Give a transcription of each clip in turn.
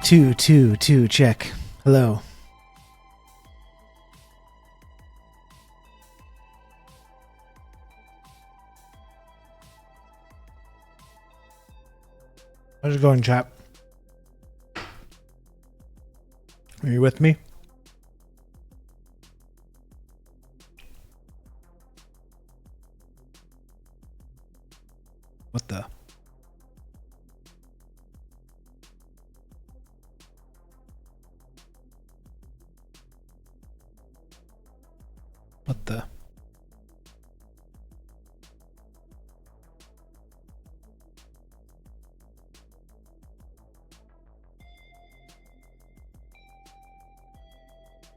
Two, check. Hello. How's it going, chap? Are you with me? What the? What the?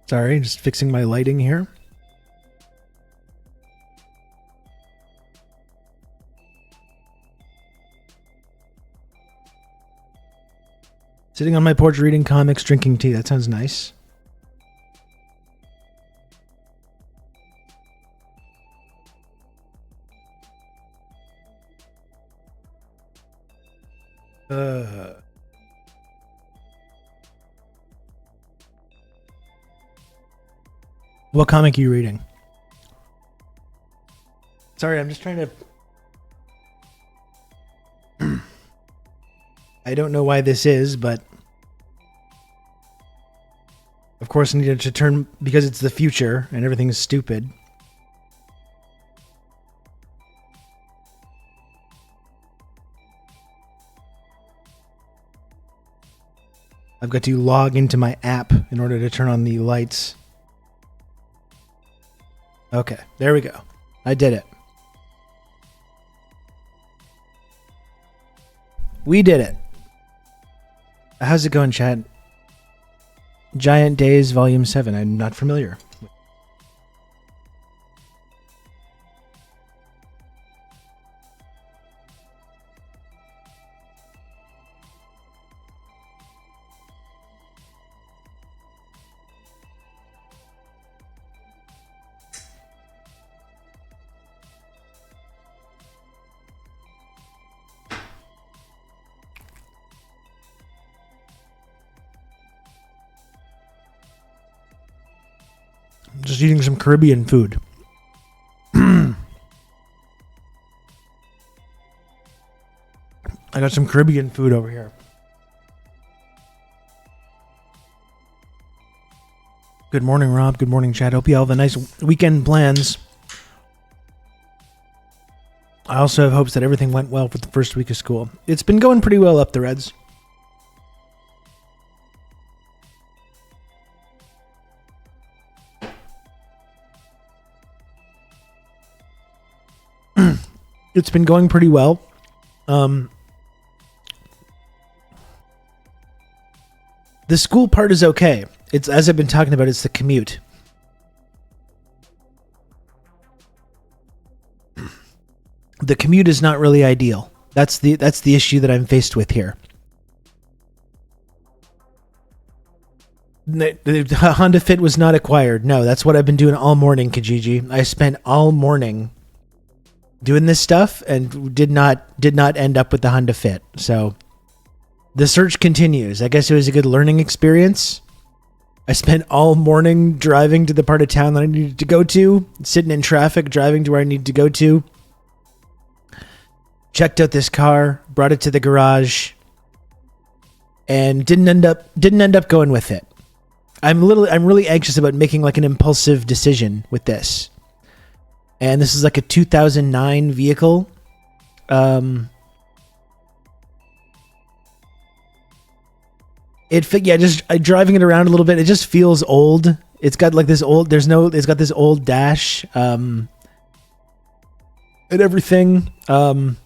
Sorry, just fixing my lighting here. Sitting on my porch reading comics, drinking tea. That sounds nice. What comic are you reading? Sorry, I'm just trying to... I don't know why this is, but... Of course I needed to turn... Because it's the future, and everything's stupid. I've got to log into my app in order to turn on the lights. Okay, there we go. I did it. We did it. How's it going, Chad? Giant Days Volume 7. I'm not familiar. Just eating some Caribbean food. I got some Caribbean food over here. Good morning, Rob. Good morning, Chad. Hope you all have a nice weekend plans. I also have hopes that everything went well for the first week of school. It's been going pretty well up the Reds. It's been going pretty well. The school part is okay. It's, as I've been talking about, it's the commute. The commute is not really ideal. That's the issue that I'm faced with here. The Honda Fit was not acquired. No, that's what I've been doing all morning, Kijiji. I spent all morning doing this stuff and did not end up with the Honda Fit. So the search continues. I guess it was a good learning experience. I spent all morning driving to the part of town that I needed to go to, sitting in traffic, driving to where I needed to go to. Checked out this car, brought it to the garage, and didn't end up going with it. I'm really anxious about making like an impulsive decision with this. And this is like a 2009 vehicle. Just driving it around a little bit, it just feels old. It's got like this old, it's got this old dash, and everything. You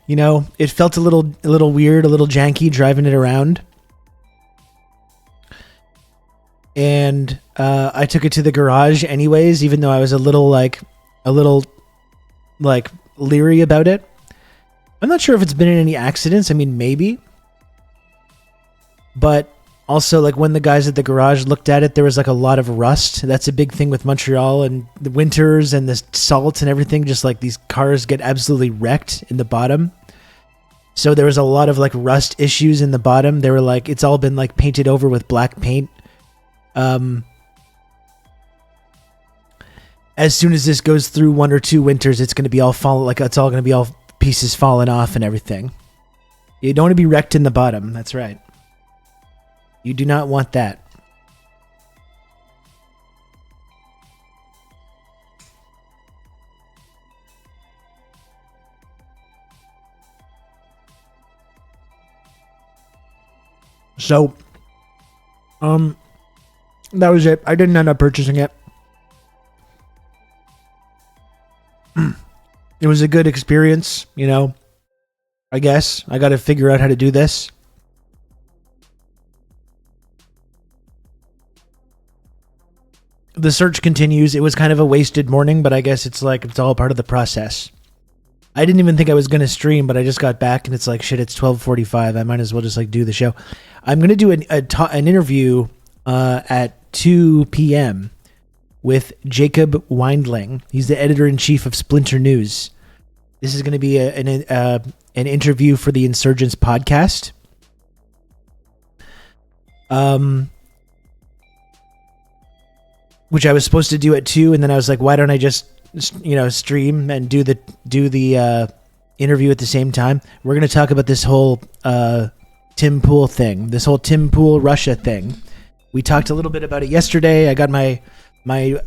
know, it felt a little weird, a little janky driving it around. And I took it to the garage anyways, even though I was a little leery about it. I'm not sure if it's been in any accidents. I mean, maybe. But also, like, when the guys at the garage looked at it, there was like a lot of rust. That's a big thing with Montreal and the winters and the salt and everything. Just like these cars get absolutely wrecked in the bottom. So there was a lot of like rust issues in the bottom. They were like, it's all been like painted over with black paint. As soon as this goes through 1 or 2 winters, it's going to be all it's all going to be all pieces falling off and everything. You don't want to be wrecked in the bottom. That's right. You do not want that. So, that was it. I didn't end up purchasing it. It was a good experience, you know. I guess I got to figure out how to do this. The search continues. It was kind of a wasted morning, but I guess it's like it's all part of the process. I didn't even think I was going to stream, but I just got back and it's like, shit, it's 12:45. I might as well just like do the show. I'm going to do an interview at 2 p.m. with Jacob Weindling. He's the editor-in-chief of Splinter News. This is going to be an interview for the Insurgents podcast. Which I was supposed to do at 2, and then I was like, why don't I just, stream and do the interview at the same time? We're going to talk about this whole Tim Pool thing, this whole Tim Pool Russia thing. We talked a little bit about it yesterday. I got my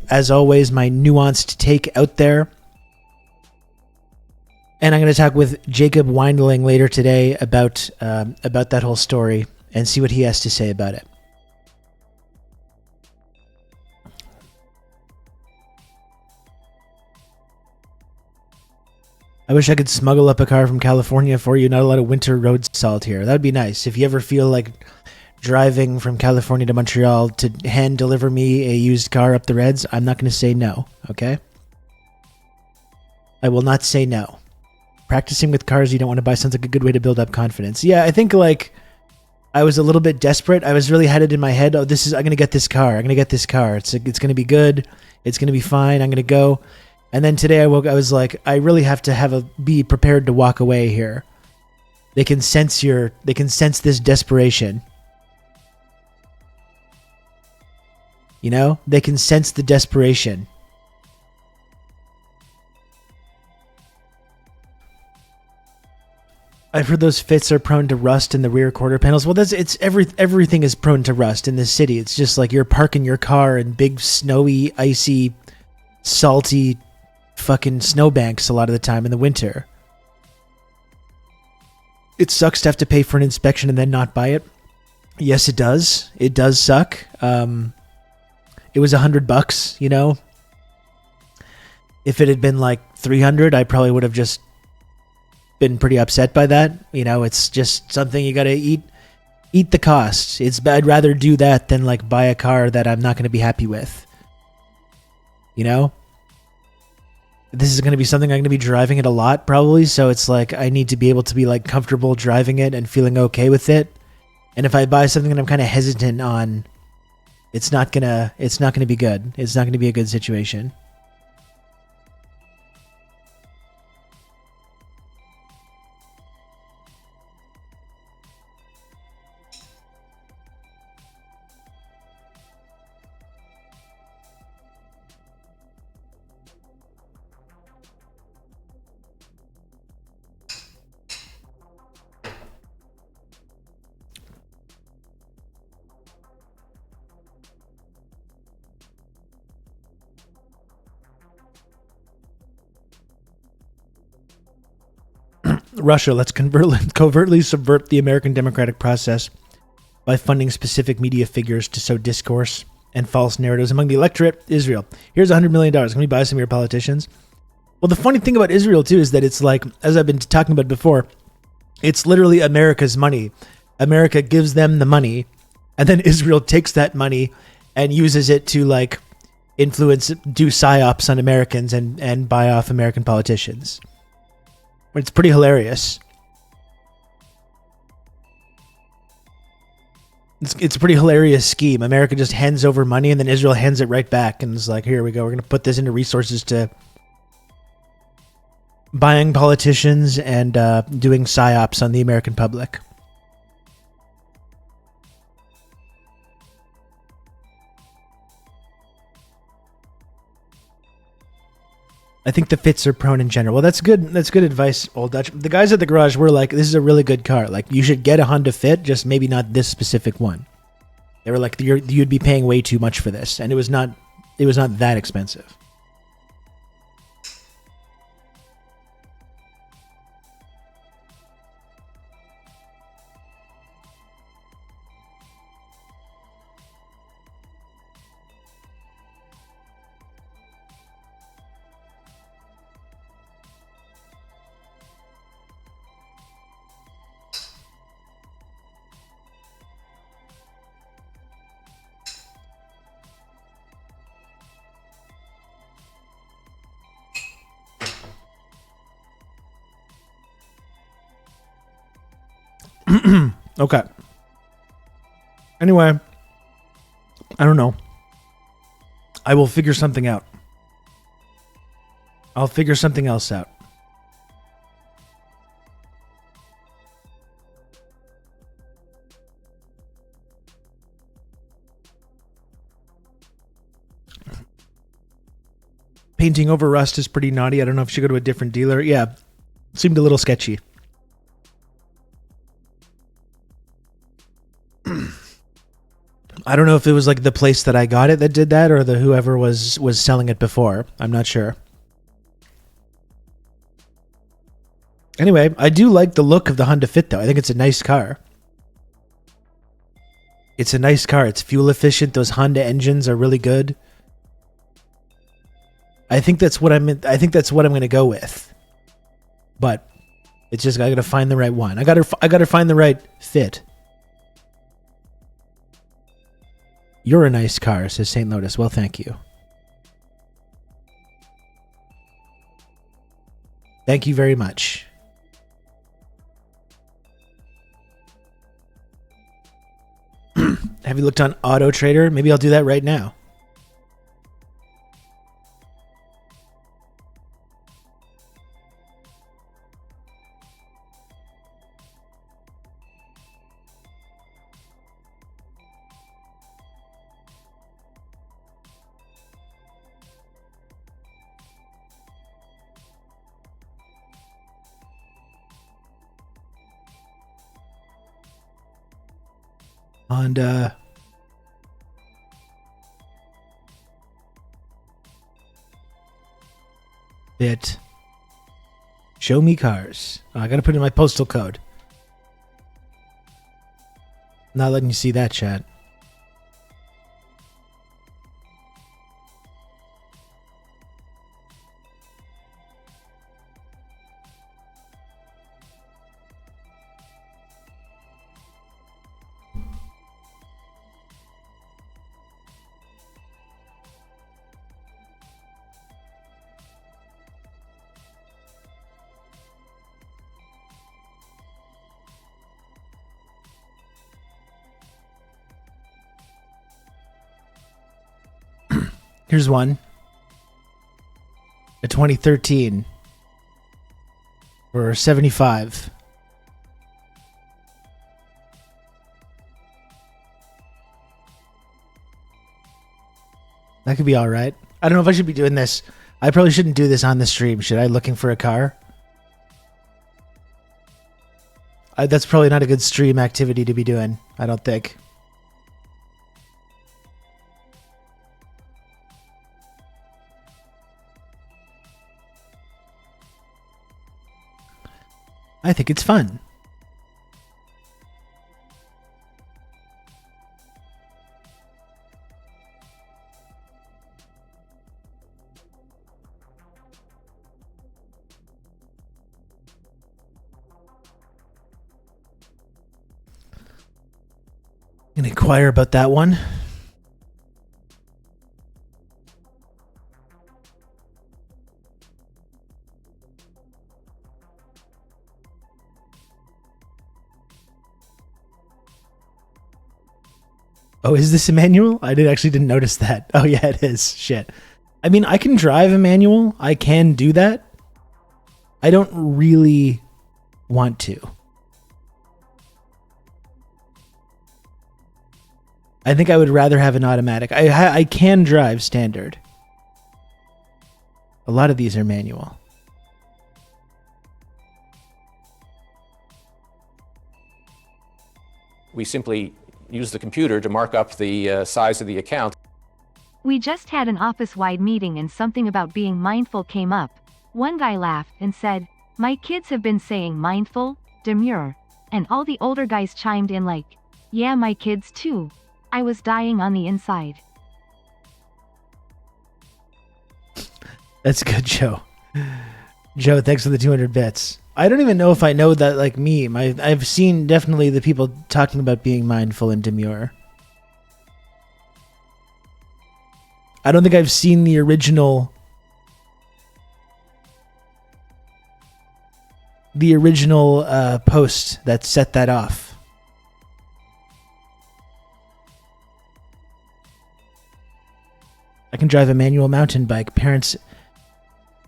as always, my nuanced take out there. And I'm going to talk with Jacob Weindling later today about that whole story and see what he has to say about it. I wish I could smuggle up a car from California for you. Not a lot of winter road salt here. That would be nice. If you ever feel like driving from California to Montreal to hand deliver me a used car up the Reds, I'm not going to say no, okay? I will not say no. Practicing with cars you don't want to buy sounds like a good way to build up confidence. Yeah, I think like I was a little bit desperate. I was really had it in my head, I'm going to get this car. It's going to be good. It's going to be fine. I'm going to go. And then today I was like, I really have to be prepared to walk away here. They can sense this desperation. You know, they can sense the desperation. I've heard those fits are prone to rust in the rear quarter panels. Well, everything is prone to rust in this city. It's just like you're parking your car in big, snowy, icy, salty, fucking snowbanks a lot of the time in the winter. It sucks to have to pay for an inspection and then not buy it. Yes, it does. It does suck. It was $100, you know. If it had been like $300, I probably would have just been pretty upset by that. You know, it's just something you got to eat the costs. I'd rather do that than like buy a car that I'm not going to be happy with. You know? This is going to be something I'm going to be driving it a lot probably, so it's like I need to be able to be like comfortable driving it and feeling okay with it. And if I buy something that I'm kind of hesitant on, it's not going to be good. It's not going to be a good situation. Russia, let's covertly subvert the American democratic process by funding specific media figures to sow discourse and false narratives among the electorate. Israel, here's $100 million. Can we buy some of your politicians? Well, the funny thing about Israel, too, is that it's like, as I've been talking about before, it's literally America's money. America gives them the money, and then Israel takes that money and uses it to, like, do psyops on Americans and buy off American politicians. It's pretty hilarious. It's a pretty hilarious scheme. America just hands over money and then Israel hands it right back and is like, here we go. We're going to put this into resources to buying politicians and doing psyops on the American public. I think the fits are prone in general. Well, that's good. That's good advice, Old Dutch. The guys at the garage were like, "This is a really good car. Like, you should get a Honda Fit, just maybe not this specific one." They were like, "You'd be paying way too much for this," and it was not that expensive. Okay. Anyway, I don't know. I will figure something out. I'll figure something else out. Painting over rust is pretty naughty. I don't know if you should go to a different dealer. Yeah, seemed a little sketchy. I don't know if it was like the place that I got it that did that, or the whoever was selling it before. I'm not sure. Anyway, I do like the look of the Honda Fit, though. I think it's a nice car. It's a nice car. It's fuel efficient. Those Honda engines are really good. I think that's what I'm going to go with. But it's just I got to find the right one. I got to find the right fit. You're a nice car, says St. Lotus. Well, thank you. Thank you very much. Have you looked on Auto Trader? Maybe I'll do that right now. Honda Fit. Show me cars. Oh, I gotta put in my postal code. Not letting you see that, chat. Here's one. A 2013 for 75. That could be all right. I don't know if I should be doing this. I probably shouldn't do this on the stream. Should I? Looking for a car? That's probably not a good stream activity to be doing, I don't think. I think it's fun. I'm gonna inquire about that one. Oh, is this a manual? I didn't notice that. Oh yeah, it is. Shit. I mean, I can drive a manual. I can do that. I don't really want to. I think I would rather have an automatic. I can drive standard. A lot of these are manual. We simply use the computer to mark up the size of the account. We just had an office-wide meeting and something about being mindful came up. One guy laughed and said, "My kids have been saying mindful, demure." And all the older guys chimed in like, "Yeah, my kids too." I was dying on the inside. That's good, Joe. Joe, thanks for the 200 bits. I don't even know if I know that like meme. I've seen definitely the people talking about being mindful and demure. I don't think I've seen the original post that set that off. I can drive a manual mountain bike. Parents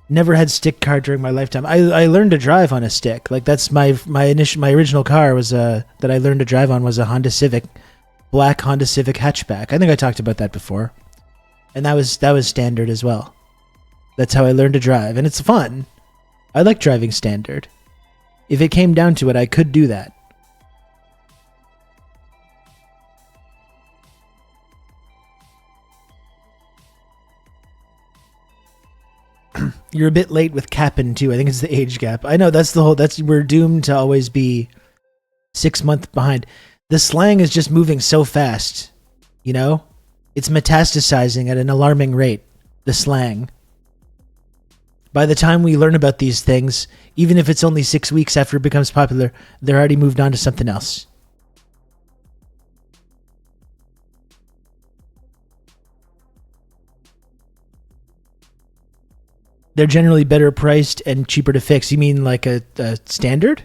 never had stick car during my lifetime. I learned to drive on a stick. Like that's my original car was that I learned to drive on was a black Honda Civic hatchback. I think I talked about that before. And that was standard as well. That's how I learned to drive, and it's fun. I like driving standard. If it came down to it, I could do that. You're a bit late with Cap'n too. I think it's the age gap. I know we're doomed to always be 6 months behind. The slang is just moving so fast, you know? It's metastasizing at an alarming rate, the slang. By the time we learn about these things, even if it's only 6 weeks after it becomes popular, they're already moved on to something else. They're generally better priced and cheaper to fix. You mean like a standard?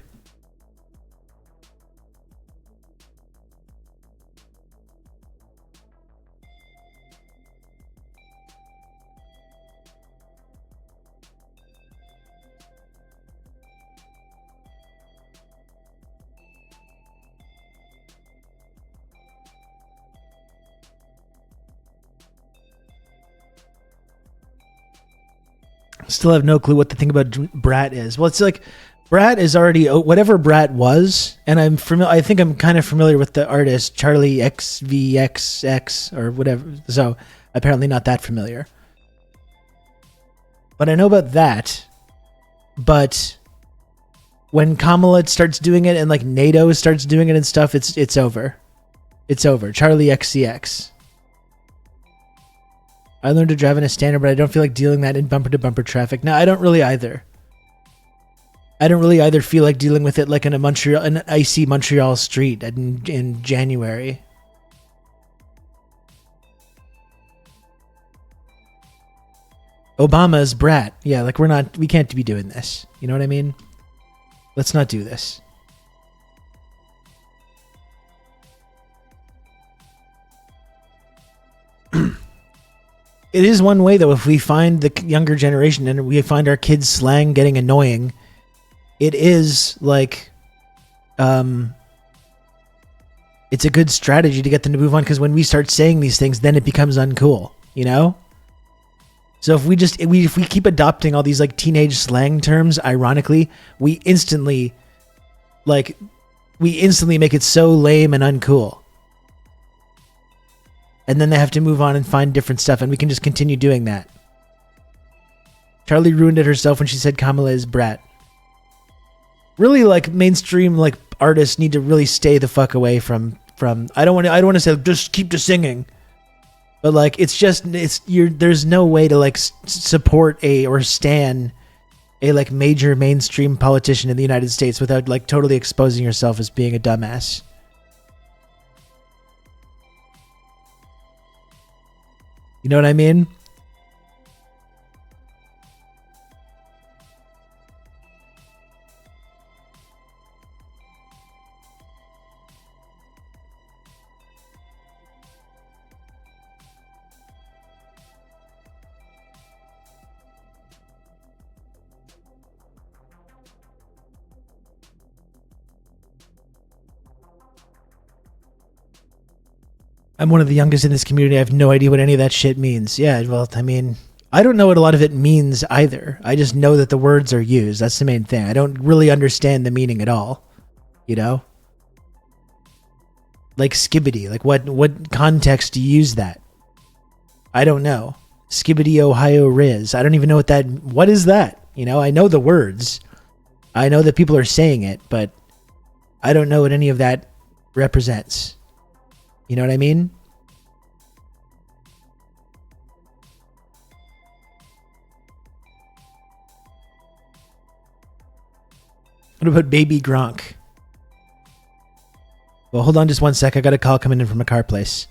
Still have no clue what the thing about Brat is. Well, it's like Brat is already whatever Brat was, and I think I'm kind of familiar with the artist Charlie XVXX or whatever. So apparently not that familiar. But I know about that. But when Kamala starts doing it and like NATO starts doing it and stuff, it's over. It's over. Charlie XCX. I learned to drive in a standard, but I don't feel like dealing that in bumper-to-bumper traffic. No, I don't really either. I don't really either feel like dealing with it like in an icy Montreal street in January. Obama's Brat. Yeah, like we can't be doing this. You know what I mean? Let's not do this. It is one way, though, if we find the younger generation and we find our kids' slang getting annoying, it is like, it's a good strategy to get them to move on, because when we start saying these things, then it becomes uncool, you know? So if we keep adopting all these like teenage slang terms, ironically, we instantly make it so lame and uncool. And then they have to move on and find different stuff, and we can just continue doing that. Charlie ruined it herself when she said Kamala is Brat. Really, like mainstream like artists need to really stay the fuck away from. I don't want to say just keep to singing, but like there's no way to like support or stan a like major mainstream politician in the United States without like totally exposing yourself as being a dumbass. You know what I mean? I'm one of the youngest in this community. I have no idea what any of that shit means. Yeah, well, I mean, I don't know what a lot of it means either. I just know that the words are used. That's the main thing. I don't really understand the meaning at all. You know? Like skibbity. Like what context do you use that? I don't know. Skibbity Ohio Riz. I don't even know what is that? You know, I know the words. I know that people are saying it, but I don't know what any of that represents. You know what I mean? What about Baby Gronk? Well, hold on just one sec. I got a call coming in from a car place.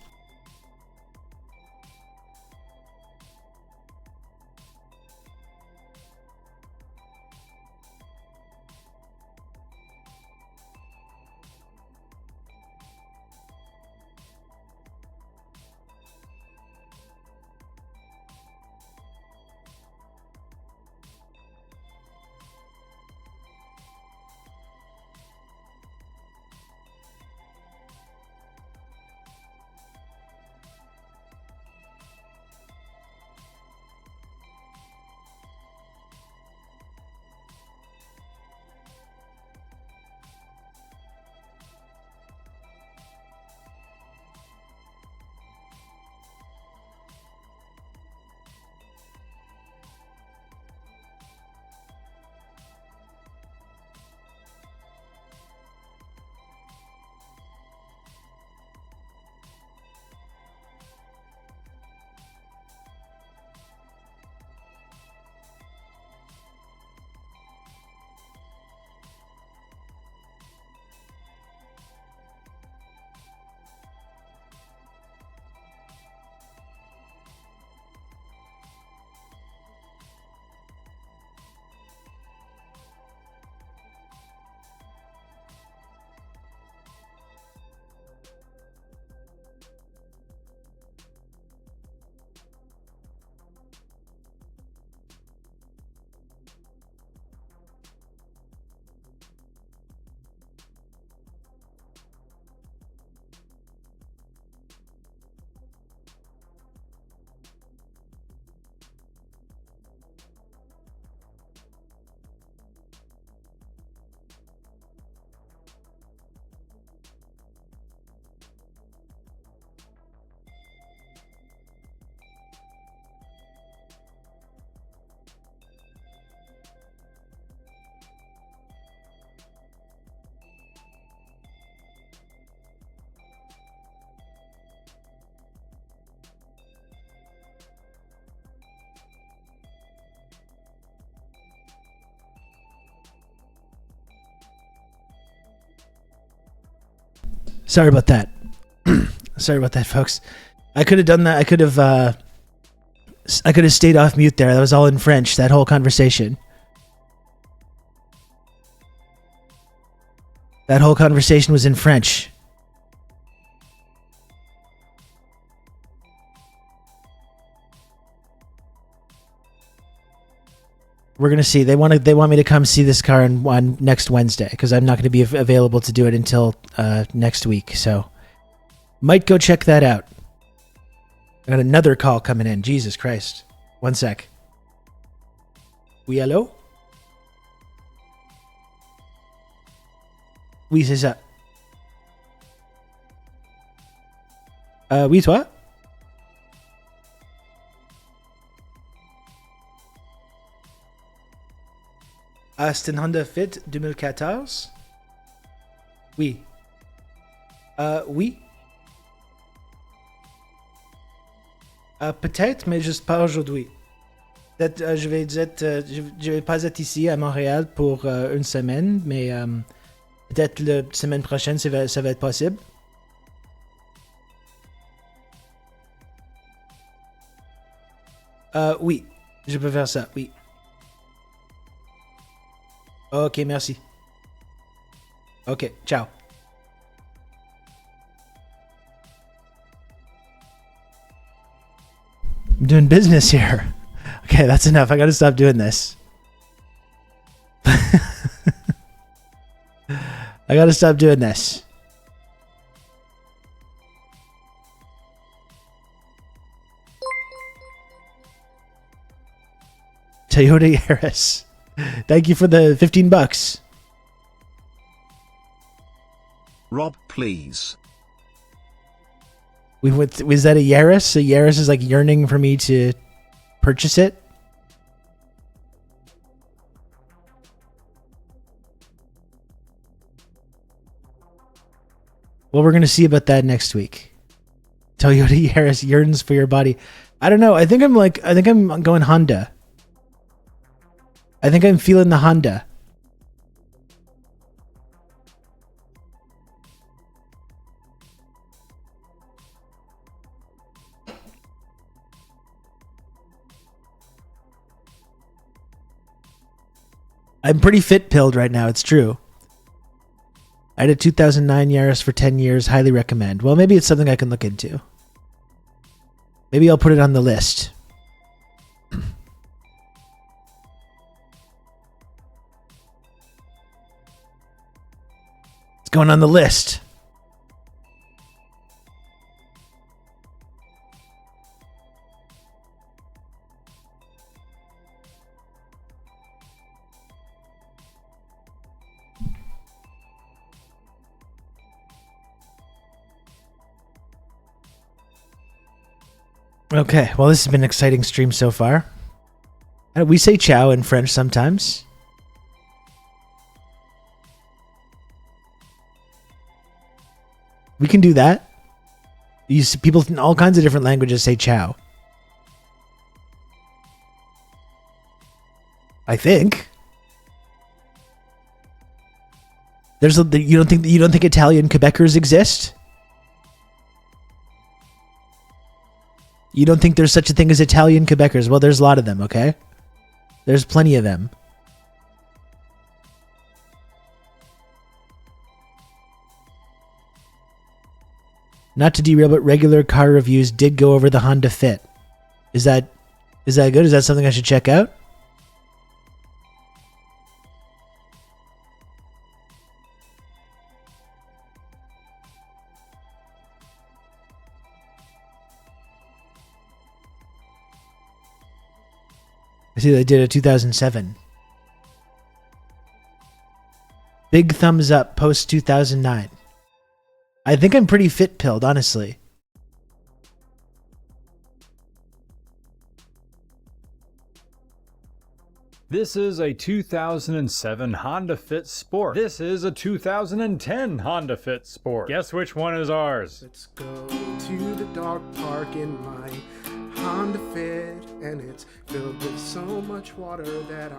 Sorry about that. Sorry about that, folks. I could have done that. I could have stayed off mute there. That was all in French, that whole conversation. That whole conversation was in French. We're gonna see. They want me to come see this car on next Wednesday because I'm not going to be available to do it until next week. So might go check that out. I got another call coming in. Jesus Christ! One sec. Oui, allô? Oui, c'est ça. Oui, toi? Ah, c'est une Honda Fit 2014? Oui. Oui. Peut-être, mais juste pas aujourd'hui. Peut-être, je vais pas être ici à Montréal pour une semaine, mais peut-être la semaine prochaine, ça va être possible. Oui, je peux faire ça, oui. Ok, merci. Ok, ciao. I'm doing business here. Okay, that's enough. I gotta stop doing this. I gotta stop doing this. Toyota Yaris. Thank you for the $15. Rob, please. Was that a Yaris? So Yaris is like yearning for me to purchase it? Well, we're going to see about that next week. Toyota Yaris yearns for your body. I don't know. I think I'm going Honda. I think I'm feeling the Honda. I'm pretty fit-pilled right now. It's true. I had a 2009 Yaris for 10 years. Highly recommend. Well, maybe it's something I can look into. Maybe I'll put it on the list. It's going on the list. Okay, well, this has been an exciting stream so far. We say ciao in French sometimes. We can do that. You see people in all kinds of different languages say ciao. I think. You don't think Italian Quebecers exist? You don't think there's such a thing as Italian Quebecers? Well, there's a lot of them, okay? There's plenty of them. Not to derail, but regular car reviews did go over the Honda Fit. Is that good? Is that something I should check out? I see they did a 2007. Big thumbs up post 2009. I think I'm pretty fit-pilled, honestly. This is a 2007 Honda Fit Sport. This is a 2010 Honda Fit Sport. Guess which one is ours? Let's go to the dog park in my Honda Fit, and it's filled with so much water that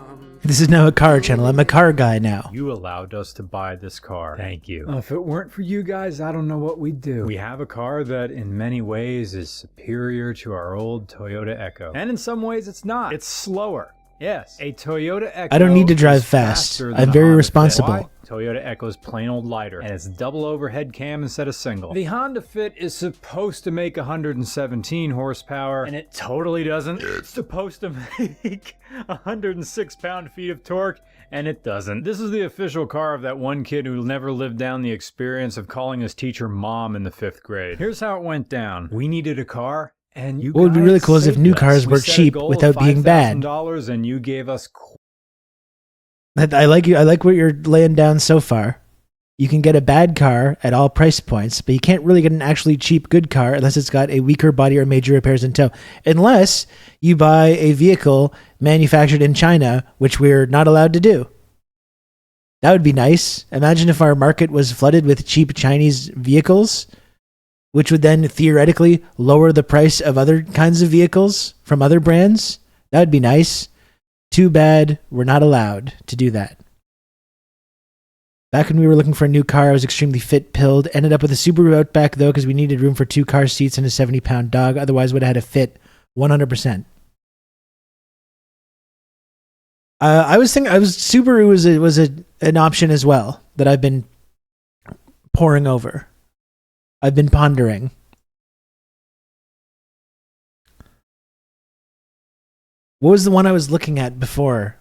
This is now a car channel. I'm a car guy now. You allowed us to buy this car. Thank you. If it weren't for you guys, I don't know what we'd do. We have a car that in many ways is superior to our old Toyota Echo. And in some ways it's not. It's slower. Yes, a Toyota Echo. I don't need to drive fast. I'm very responsible. Why? Toyota Echo is plain old lighter, and it's double overhead cam instead of single. The Honda Fit is supposed to make 117 horsepower, and it totally doesn't. It's supposed to make 106 pound-feet of torque, and it doesn't. This is the official car of that one kid who never lived down the experience of calling his teacher mom in the 5th grade. Here's how it went down. We needed a car. And you what would be really cool is if new cars were cheap without being bad. And you gave us. I like you. I like what you're laying down so far. You can get a bad car at all price points, but you can't really get an actually cheap good car unless it's got a weaker body or major repairs in tow. Unless you buy a vehicle manufactured in China, which we're not allowed to do. That would be nice. Imagine if our market was flooded with cheap Chinese vehicles, which would then theoretically lower the price of other kinds of vehicles from other brands. That would be nice. Too bad we're not allowed to do that. Back when we were looking for a new car, I was extremely fit-pilled. Ended up with a Subaru Outback, though, because we needed room for 2 car seats and a 70-pound dog. Otherwise, would have had a Fit 100%. Subaru was an option as well that I've been poring over. I've been pondering. What was the one I was looking at before?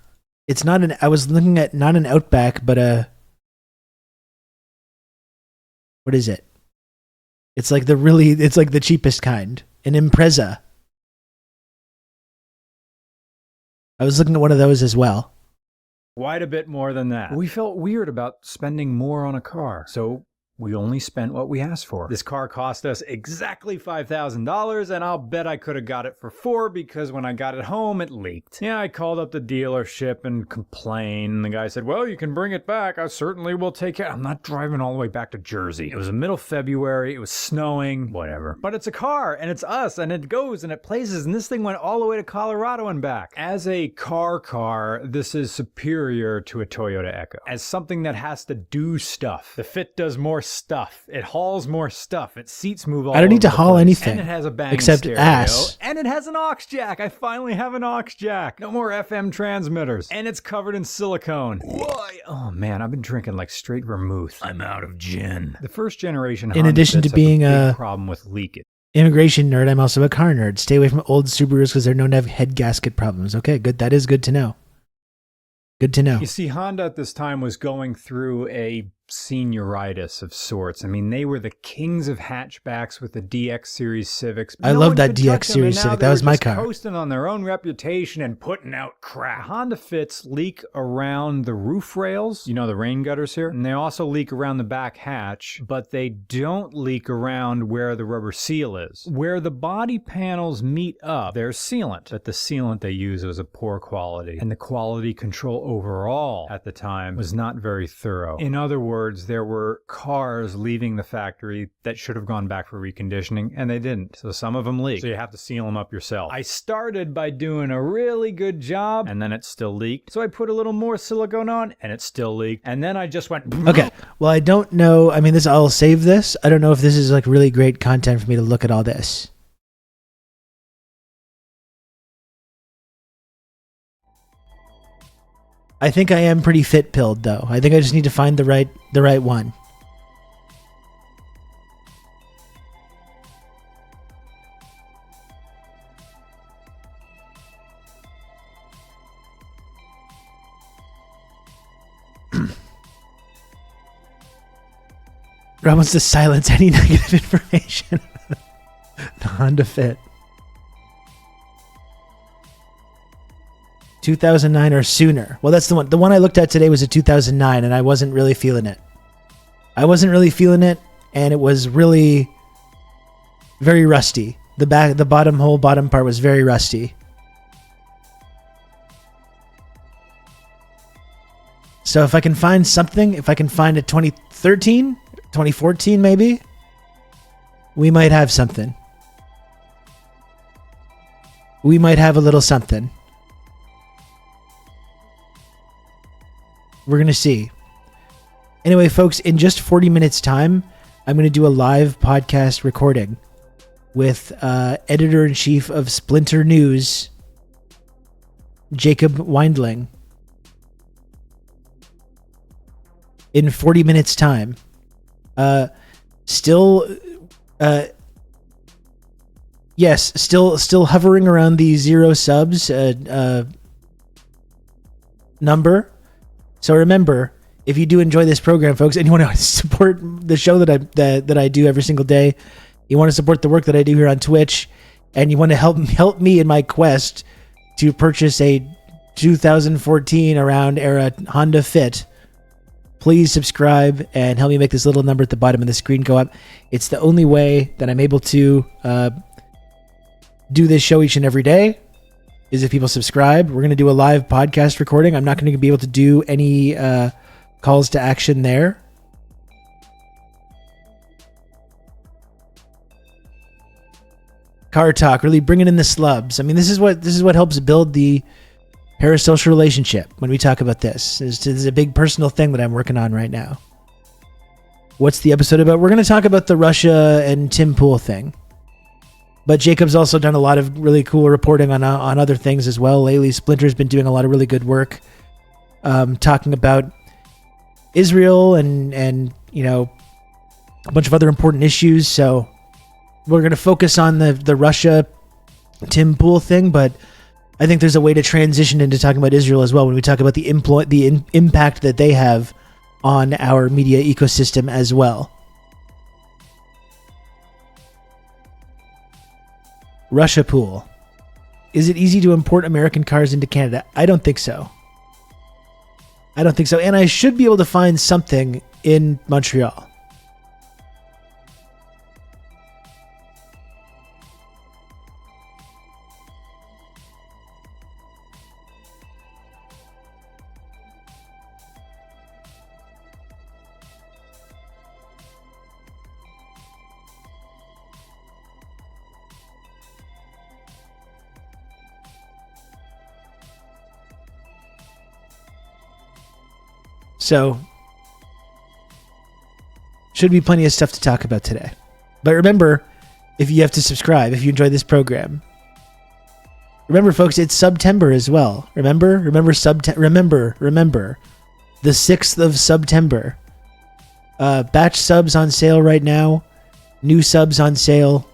It's not an. I was looking at not an Outback, but a. What is it? It's like the cheapest kind. An Impreza. I was looking at one of those as well. Quite a bit more than that. We felt weird about spending more on a car, so we only spent what we asked for. This car cost us exactly $5,000, and I'll bet I could have got it for $4 because when I got it home, it leaked. Yeah, I called up the dealership and complained. The guy said, well, you can bring it back. I certainly will take care. I'm not driving all the way back to Jersey. It was the middle of February. It was snowing, whatever. But it's a car, and it's us, and it goes, and it places, and this thing went all the way to Colorado and back. As a car, this is superior to a Toyota Echo. As something that has to do stuff. The Fit does more stuff. It hauls more stuff. Its seats move all over. I don't need to haul anything. And it has a banging except stereo, ass. and it has an aux jack. I finally have an aux jack. No more FM transmitters. And it's covered in silicone. Why? Oh man, I've been drinking like straight vermouth. I'm out of gin. The first generation In addition to being a problem with leakage. Immigration nerd, I'm also a car nerd. Stay away from old Subarus because they're known to have head gasket problems. Okay, good. That is good to know. Good to know. You see, Honda at this time was going through a senioritis of sorts. I mean, they were the kings of hatchbacks with the DX Series Civics. I love that DX Series Civic. That was my car. Coasting on their own reputation and putting out crap. Honda Fits leak around the roof rails, you know, the rain gutters here, and they also leak around the back hatch, but they don't leak around where the rubber seal is. Where the body panels meet up, there's sealant, but the sealant they use was of poor quality, and the quality control overall at the time was not very thorough. In other words, there were cars leaving the factory that should have gone back for reconditioning, and they didn't. So some of them leaked. So you have to seal them up yourself. I started by doing a really good job, and then it still leaked. So I put a little more silicone on, and it still leaked. And then I just went... Okay. Well, I don't know. I mean, I'll save this. I don't know if this is like really great content for me to look at all this. I think I am pretty fit pilled though. I think I just need to find the right one. Rob wants to silence any negative information. The Honda Fit. 2009 or sooner. Well, that's the one. The one I looked at today was a 2009, and I wasn't really feeling it. And it was really very rusty. The bottom part was very rusty. So if I can find something, if I can find a 2013, 2014 maybe, we might have something. We might have a little something. We're going to see. Anyway, folks, in just 40 minutes time, I'm going to do a live podcast recording with editor-in-chief of Splinter News, Jacob Weindling. In 40 minutes time. Still hovering around the 0 subs number. So remember, if you do enjoy this program, folks, and you want to support the show that I do every single day, you want to support the work that I do here on Twitch, and you want to help me in my quest to purchase a 2014 around era Honda Fit, please subscribe and help me make this little number at the bottom of the screen go up. It's the only way that I'm able to do this show each and every day, is if people subscribe. We're going to do a live podcast recording. I'm not going to be able to do any calls to action there. Car talk, really bringing in the slubs. I mean, this is what helps build the parasocial relationship when we talk about this. This is a big personal thing that I'm working on right now. What's the episode about? We're going to talk about the Russia and Tim Pool thing. But Jacob's also done a lot of really cool reporting on other things as well. Lately, Splinter's been doing a lot of really good work talking about Israel and you know, a bunch of other important issues. So we're going to focus on the Russia Tim Pool thing, but I think there's a way to transition into talking about Israel as well when we talk about the impact that they have on our media ecosystem as well. Russia Pool. Is it easy to import American cars into Canada? I don't think so. I don't think so. And I should be able to find something in Montreal. So, should be plenty of stuff to talk about today. But remember, if you have to subscribe, if you enjoy this program. Remember, folks, it's September as well. Remember the 6th of September. Batch subs on sale right now. New subs on sale.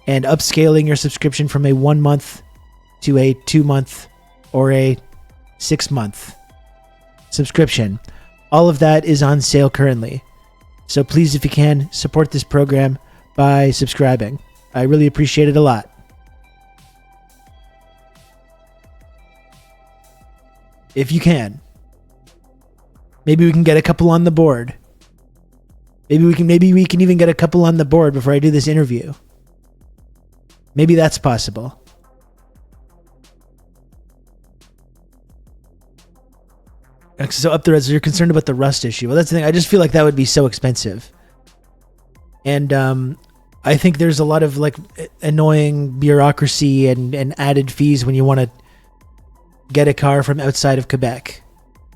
And upscaling your subscription from a 1 month to a 2 month or a 6 month subscription. All of that is on sale currently. So please, if you can, support this program by subscribing. I really appreciate it a lot. If you can. Maybe we can get a couple on the board. Maybe we can even get a couple on the board before I do this interview. Maybe that's possible. So up the res, you're concerned about the rust issue. Well, that's the thing. I just feel like that would be so expensive. And I think there's a lot of like annoying bureaucracy and added fees when you want to get a car from outside of Quebec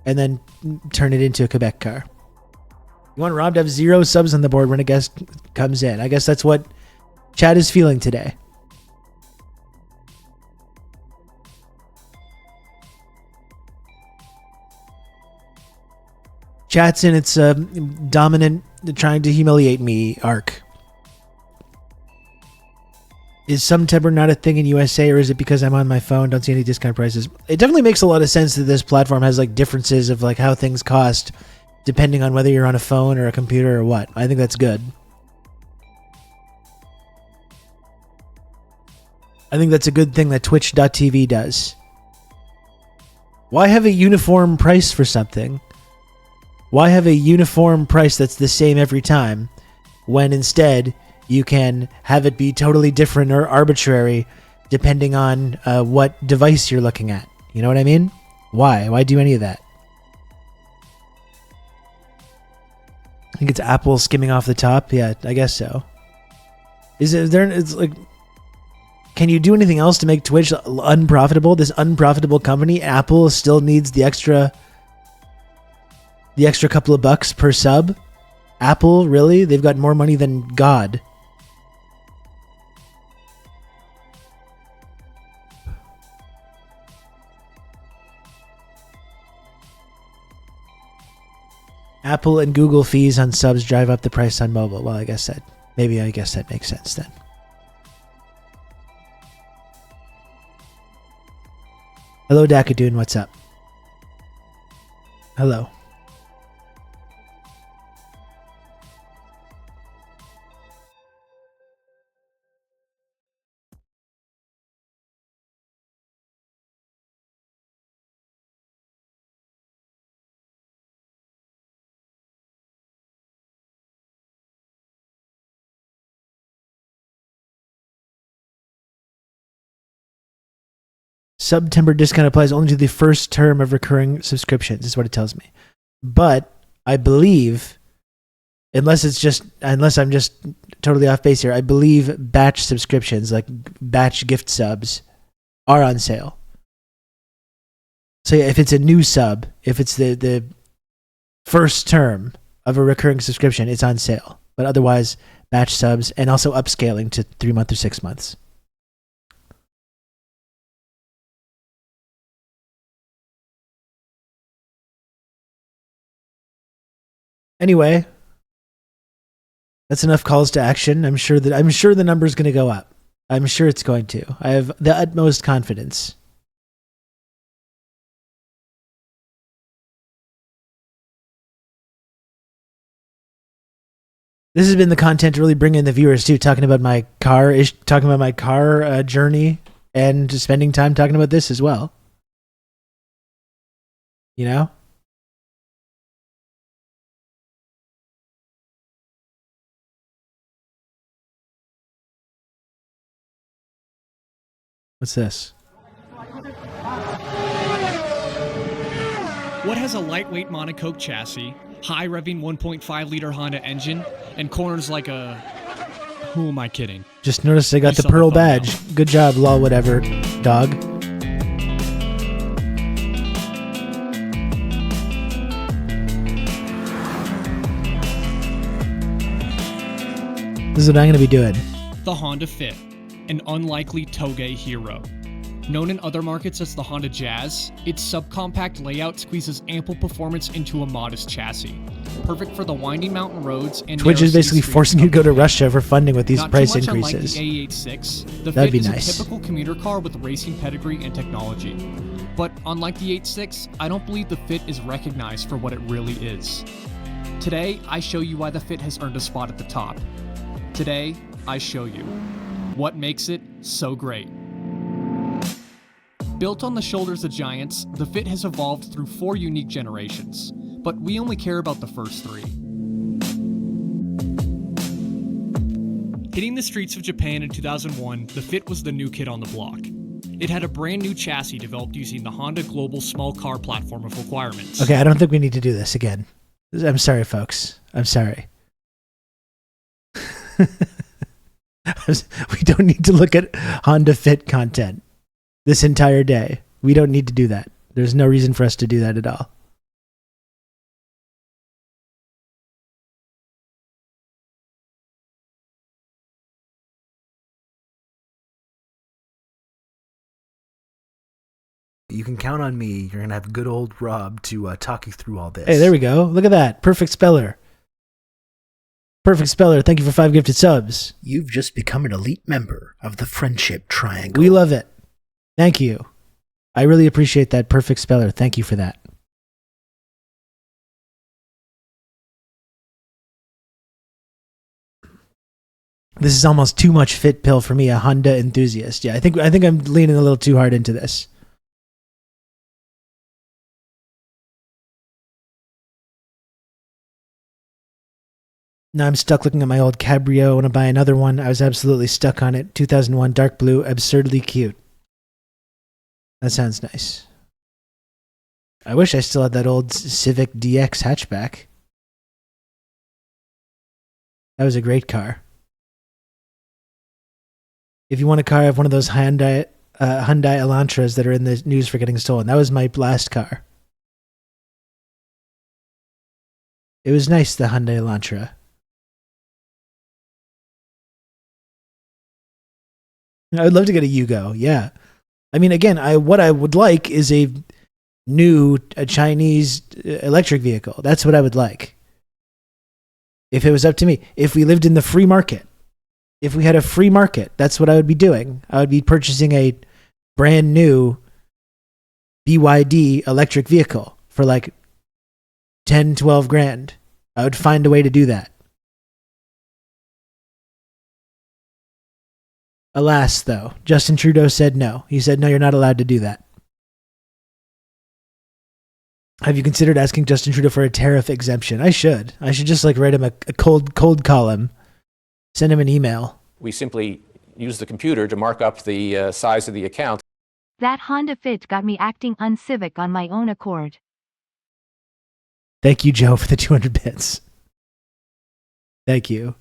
and then turn it into a Quebec car. You want Rob to have 0 subs on the board when a guest comes in. I guess that's what Chad is feeling today. Chat's in its dominant trying to humiliate me arc. Is September not a thing in USA, or is it because I'm on my phone, don't see any discount prices? It definitely makes a lot of sense that this platform has like differences of like how things cost depending on whether you're on a phone or a computer or what. I think that's good. I think that's a good thing that Twitch.tv does. Why have a uniform price for something? Why have a uniform price that's the same every time when instead you can have it be totally different or arbitrary depending on what device you're looking at? You know what I mean? Why? Why do any of that? I think it's Apple skimming off the top. Yeah, I guess so. Is it there? It's like, can you do anything else to make Twitch unprofitable? This unprofitable company, Apple, still needs the extra couple of bucks per sub? Apple, really? They've got more money than God. Apple and Google fees on subs drive up the price on mobile. Well, I guess that makes sense then. Hello, Dakadoon. What's up? Hello. September discount applies only to the first term of recurring subscriptions, is what it tells me. But I believe, unless I'm just totally off base here, I believe batch subscriptions, like batch gift subs, are on sale. So yeah, if it's a new sub, if it's the first term of a recurring subscription, it's on sale. But otherwise, batch subs and also upscaling to 3 months or 6 months. Anyway, that's enough calls to action. I'm sure the number's going to go up. I'm sure it's going to. I have the utmost confidence. This has been the content to really bring in the viewers too, talking about my car journey and spending time talking about this as well. You know? What's this? What has a lightweight monocoque chassis, high revving 1.5 liter Honda engine, and corners like a... Who am I kidding? Just noticed I got You the saw the pearl thumbnail. badge. Good job, lol, whatever, dog. This is what I'm going to be doing. The Honda Fit, an unlikely Toge hero. Known in other markets as the Honda Jazz, its subcompact layout squeezes ample performance into a modest chassis. Perfect for the winding mountain roads and Twitch narrow is basically city forcing you to streets go to of the Russia for funding with these Not price too much increases. Unlike the A86, the That'd Fit be is nice. a typical commuter car with racing pedigree and technology. But unlike the 86, I don't believe the Fit is recognized for what it really is. Today, I show you why the Fit has earned a spot at the top. Today, I show you what makes it so great. Built on the shoulders of giants, the Fit has evolved through 4 unique generations, but we only care about the first 3. Hitting the streets of Japan in 2001, the Fit was the new kid on the block. It had a brand new chassis developed using the Honda Global Small Car Platform of requirements. Okay, I don't think we need to do this again. I'm sorry, folks. I'm sorry. We don't need to look at Honda Fit content this entire day. We don't need to do that. There's no reason for us to do that at all. You can count on me. You're going to have good old Rob to talk you through all this. Hey, there we go. Look at that. Perfect speller. Perfect speller. Thank you for 5 gifted subs. You've just become an elite member of the Friendship Triangle. We love it. Thank you. I really appreciate that, perfect speller. Thank you for that. This is almost too much fit pill for me, a Honda enthusiast. Yeah, I think I'm leaning a little too hard into this. Now I'm stuck looking at my old Cabrio. I want to buy another one. I was absolutely stuck on it. 2001 dark blue, absurdly cute. That sounds nice. I wish I still had that old Civic DX hatchback. That was a great car. If you want a car, I have one of those Hyundai Elantras that are in the news for getting stolen. That was my last car. It was nice, the Hyundai Elantra. I would love to get a Yugo, yeah. I mean, again, what I would like is a Chinese electric vehicle. That's what I would like. If it was up to me. If we lived in the free market. If we had a free market, that's what I would be doing. I would be purchasing a brand new BYD electric vehicle for like 10, 12 grand. I would find a way to do that. Alas, though, Justin Trudeau said no. He said, no, you're not allowed to do that. Have you considered asking Justin Trudeau for a tariff exemption? I should. I should just like write him a cold column. Send him an email. We simply use the computer to mark up the size of the account. That Honda Fit got me acting uncivic on my own accord. Thank you, Joe, for the 200 bits. Thank you.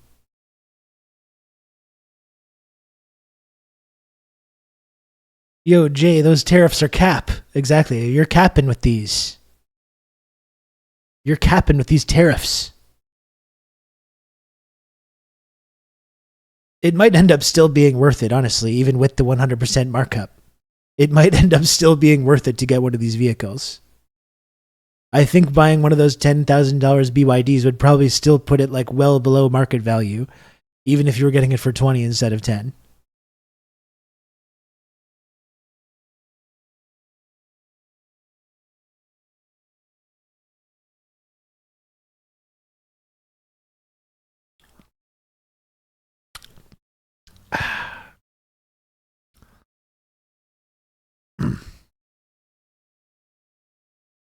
Yo, Jay, those tariffs are cap. Exactly. You're capping with these. You're capping with these tariffs. It might end up still being worth it, honestly, even with the 100% markup. It might end up still being worth it to get one of these vehicles. I think buying one of those $10,000 BYDs would probably still put it like well below market value, even if you were getting it for 20 instead of 10.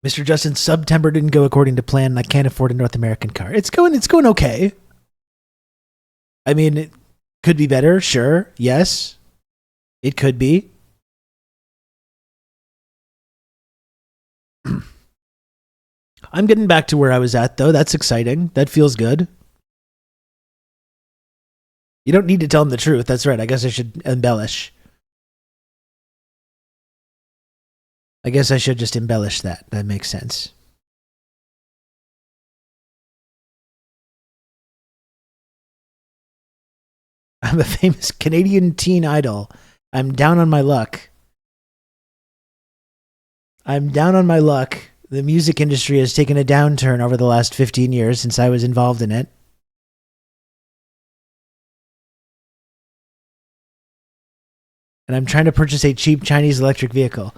Mr. Justin, September didn't go according to plan, and I can't afford a North American car. It's going okay. I mean, it could be better, sure. Yes. It could be. I'm getting back to where I was at, though. That's exciting. That feels good. You don't need to tell them the truth. That's right. I guess I should embellish. I guess I should just embellish that. That makes sense. I'm a famous Canadian teen idol. I'm down on my luck. The music industry has taken a downturn over the last 15 years since I was involved in it. And I'm trying to purchase a cheap Chinese electric vehicle.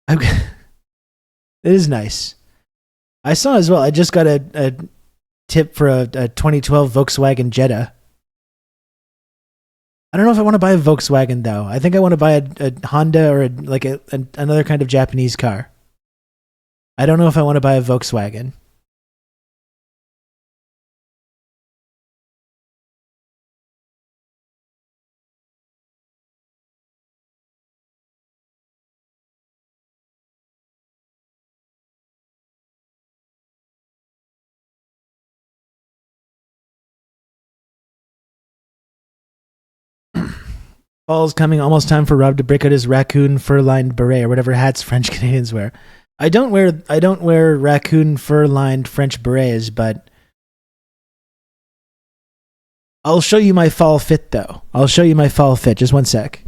It is nice. I saw as well, I just got a tip for a 2012 Volkswagen Jetta. I don't know if I want to buy a Volkswagen, though. I think I want to buy a Honda or another kind of Japanese car. I don't know if I want to buy a Volkswagen. Fall's coming, almost time for Rob to break out his raccoon fur-lined beret or whatever hats French Canadians wear. I don't wear raccoon fur-lined French berets, but I'll show you my fall fit, though. I'll show you my fall fit. Just one sec.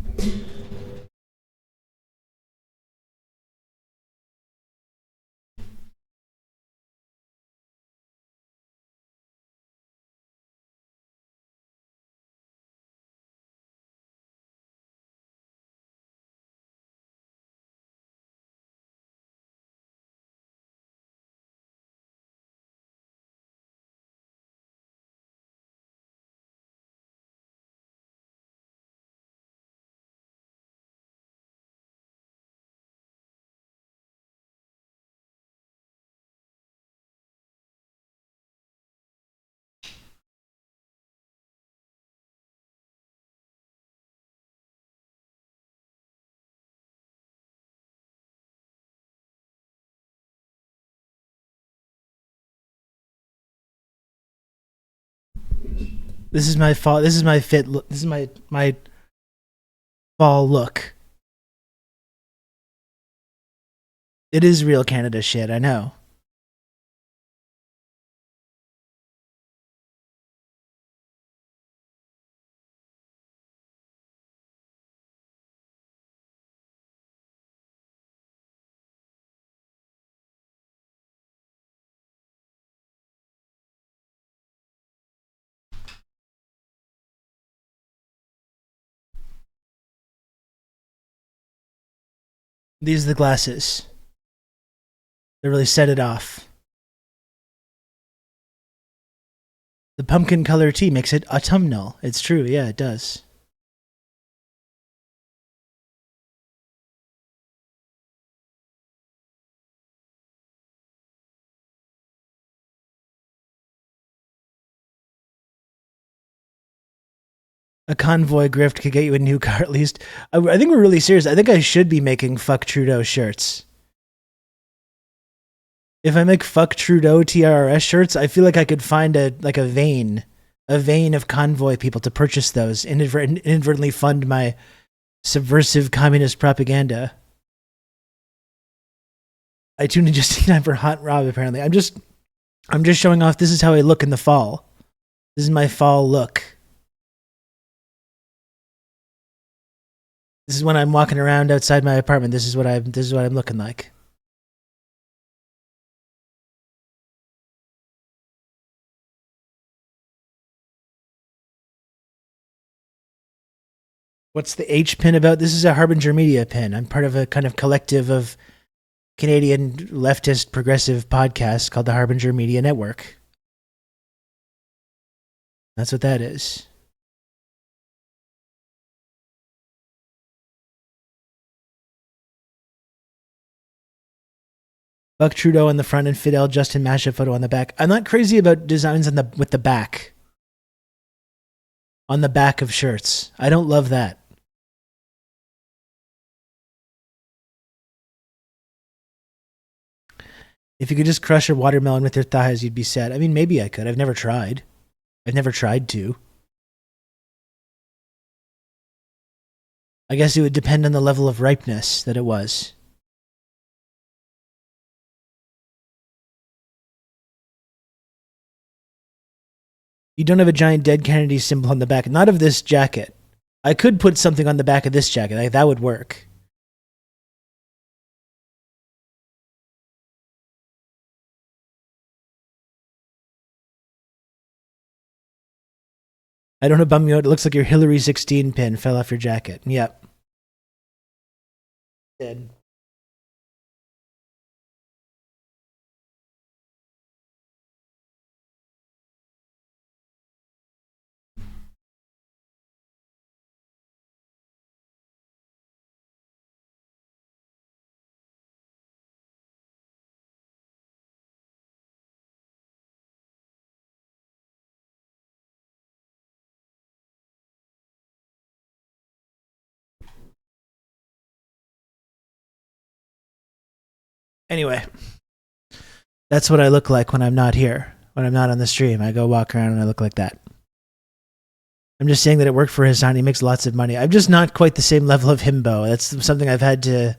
This is my fall. This is my fit. This is my fall look. It is real Canada shit. I know. These are the glasses. They really set it off. The pumpkin color tea makes it autumnal. It's true. Yeah, it does. A convoy grift could get you a new car at least. I think we're really serious. I think I should be making Fuck Trudeau shirts. If I make Fuck Trudeau TRRS shirts, I feel like I could find a vein of convoy people to purchase those and inadvertently fund my subversive communist propaganda. I tuned in just in time for Hot Rob, apparently. I'm just showing off. This is how I look in the fall. This is my fall look. This is when I'm walking around outside my apartment. This is what I'm looking like. What's the H pin about? This is a Harbinger Media pin. I'm part of a kind of collective of Canadian leftist progressive podcasts called the Harbinger Media Network. That's what that is. Buck Trudeau on the front and Fidel Justin Masha photo on the back. I'm not crazy about designs with the back. On the back of shirts. I don't love that. If you could just crush a watermelon with your thighs, you'd be sad. I mean, maybe I could. I've never tried. I've never tried to. I guess it would depend on the level of ripeness that it was. You don't have a giant dead Kennedy symbol on the back. Not of this jacket. I could put something on the back of this jacket. That would work. I don't know, bum you out. It looks like your Hillary 16 pin fell off your jacket. Yep. Dead. Anyway, that's what I look like when I'm not here. When I'm not on the stream, I go walk around and I look like that. I'm just saying that it worked for his son. He makes lots of money. I'm just not quite the same level of himbo. That's something I've had to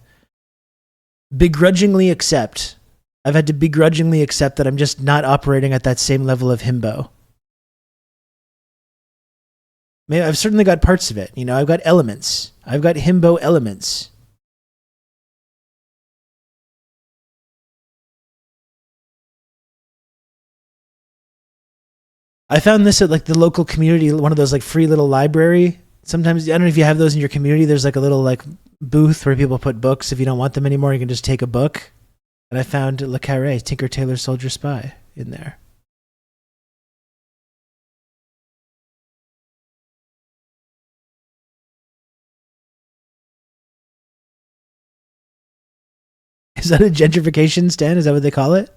begrudgingly accept. I've had to begrudgingly accept that I'm just not operating at that same level of himbo. Maybe I've certainly got parts of it. You know, I've got elements. I've got himbo elements. I found this at like the local community, one of those like free little library. Sometimes, I don't know if you have those in your community. There's like a little like booth where people put books. If you don't want them anymore, you can just take a book. And I found Le Carré, Tinker Tailor Soldier Spy in there. Is that a gentrification stand? Is that what they call it?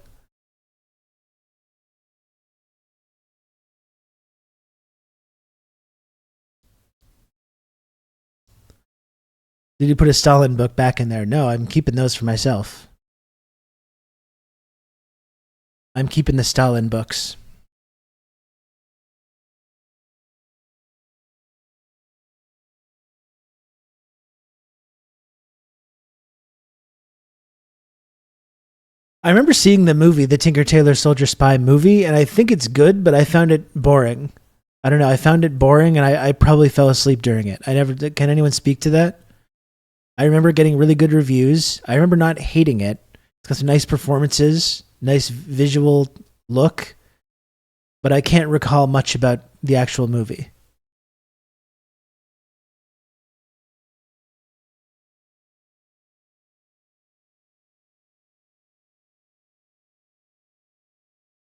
Did you put a Stalin book back in there? No, I'm keeping those for myself. I'm keeping the Stalin books. I remember seeing the movie, the Tinker Tailor Soldier Spy movie, and I think it's good, but I found it boring. I don't know. I found it boring, and I probably fell asleep during it. Can anyone speak to that? I remember getting really good reviews. I remember not hating it. It's got some nice performances, nice visual look, but I can't recall much about the actual movie.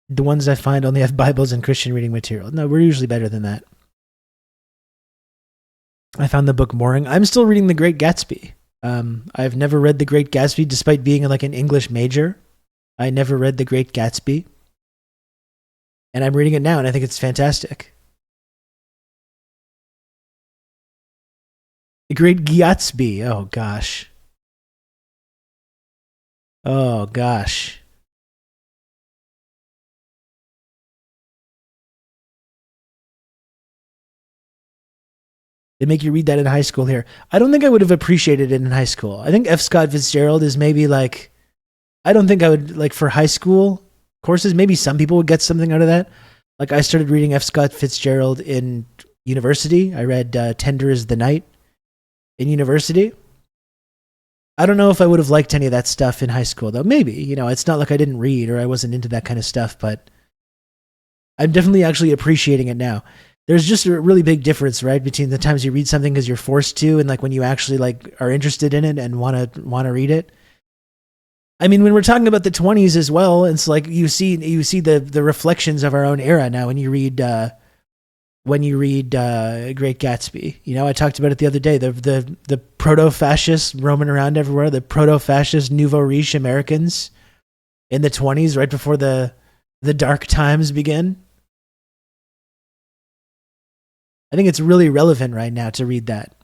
The ones I find only have Bibles and Christian reading material. No, we're usually better than that. I found the book boring. I'm still reading The Great Gatsby. I've never read The Great Gatsby, despite being like an English major. I never read The Great Gatsby. And I'm reading it now, and I think it's fantastic. The Great Gatsby. Oh, gosh. Oh, gosh. They make you read that in high school here. I don't think I would have appreciated it in high school. I think F. Scott Fitzgerald is maybe like, I don't think I would, like for high school courses, maybe some people would get something out of that. Like I started reading F. Scott Fitzgerald in university. I read Tender is the Night in university. I don't know if I would have liked any of that stuff in high school though. Maybe, you know, it's not like I didn't read or I wasn't into that kind of stuff, but I'm definitely actually appreciating it now. There's just a really big difference, right, between the times you read something because you're forced to, and like when you actually like are interested in it and want to read it. I mean, when we're talking about the 20s as well, it's like you see the reflections of our own era now when you read Great Gatsby. You know, I talked about it the other day. The proto-fascists roaming around everywhere, the proto-fascist nouveau riche Americans in the 20s, right before the dark times begin. I think it's really relevant right now to read that.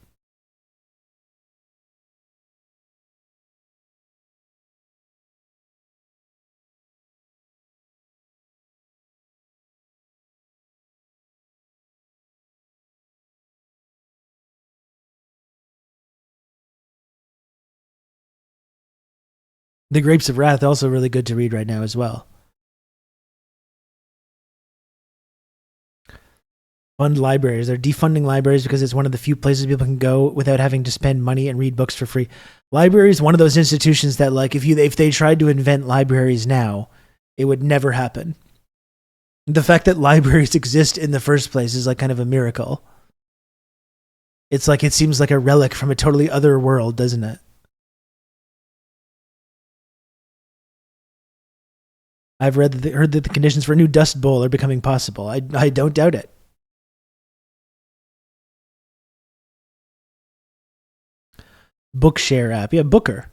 The Grapes of Wrath, also really good to read right now as well. Fund libraries. They're defunding libraries because it's one of the few places people can go without having to spend money and read books for free. Library is one of those institutions that, like, if they tried to invent libraries now, it would never happen. The fact that libraries exist in the first place is like kind of a miracle. It's like, it seems like a relic from a totally other world, doesn't it? I've heard that the conditions for a new Dust Bowl are becoming possible. I don't doubt it. Bookshare app. Yeah, Booker.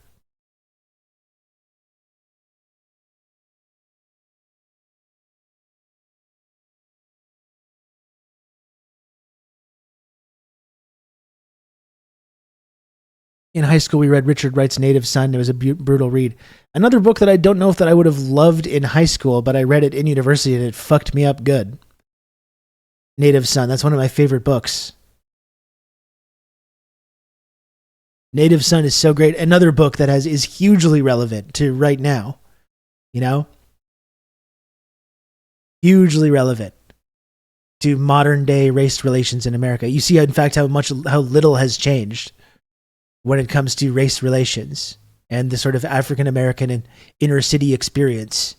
In high school, we read Richard Wright's Native Son. It was a brutal read. Another book that I don't know if that I would have loved in high school, but I read it in university and it fucked me up good. Native Son. That's one of my favorite books. Native Son is so great. Another book that is hugely relevant to right now. You know? Hugely relevant to modern day race relations in America. You see, in fact, how little has changed when it comes to race relations and the sort of African American and inner city experience.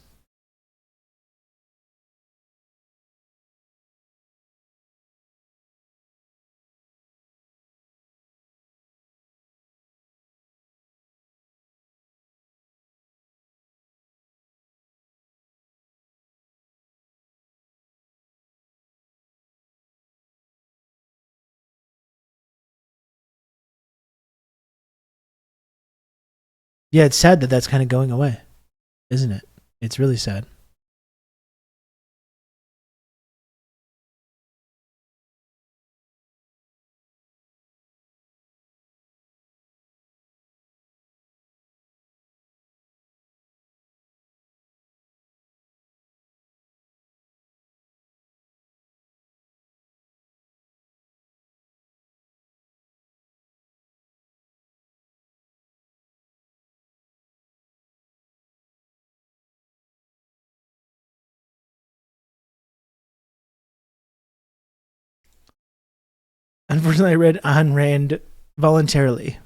Yeah, it's sad that that's kind of going away, isn't it? It's really sad. Unfortunately, I read Ayn Rand voluntarily.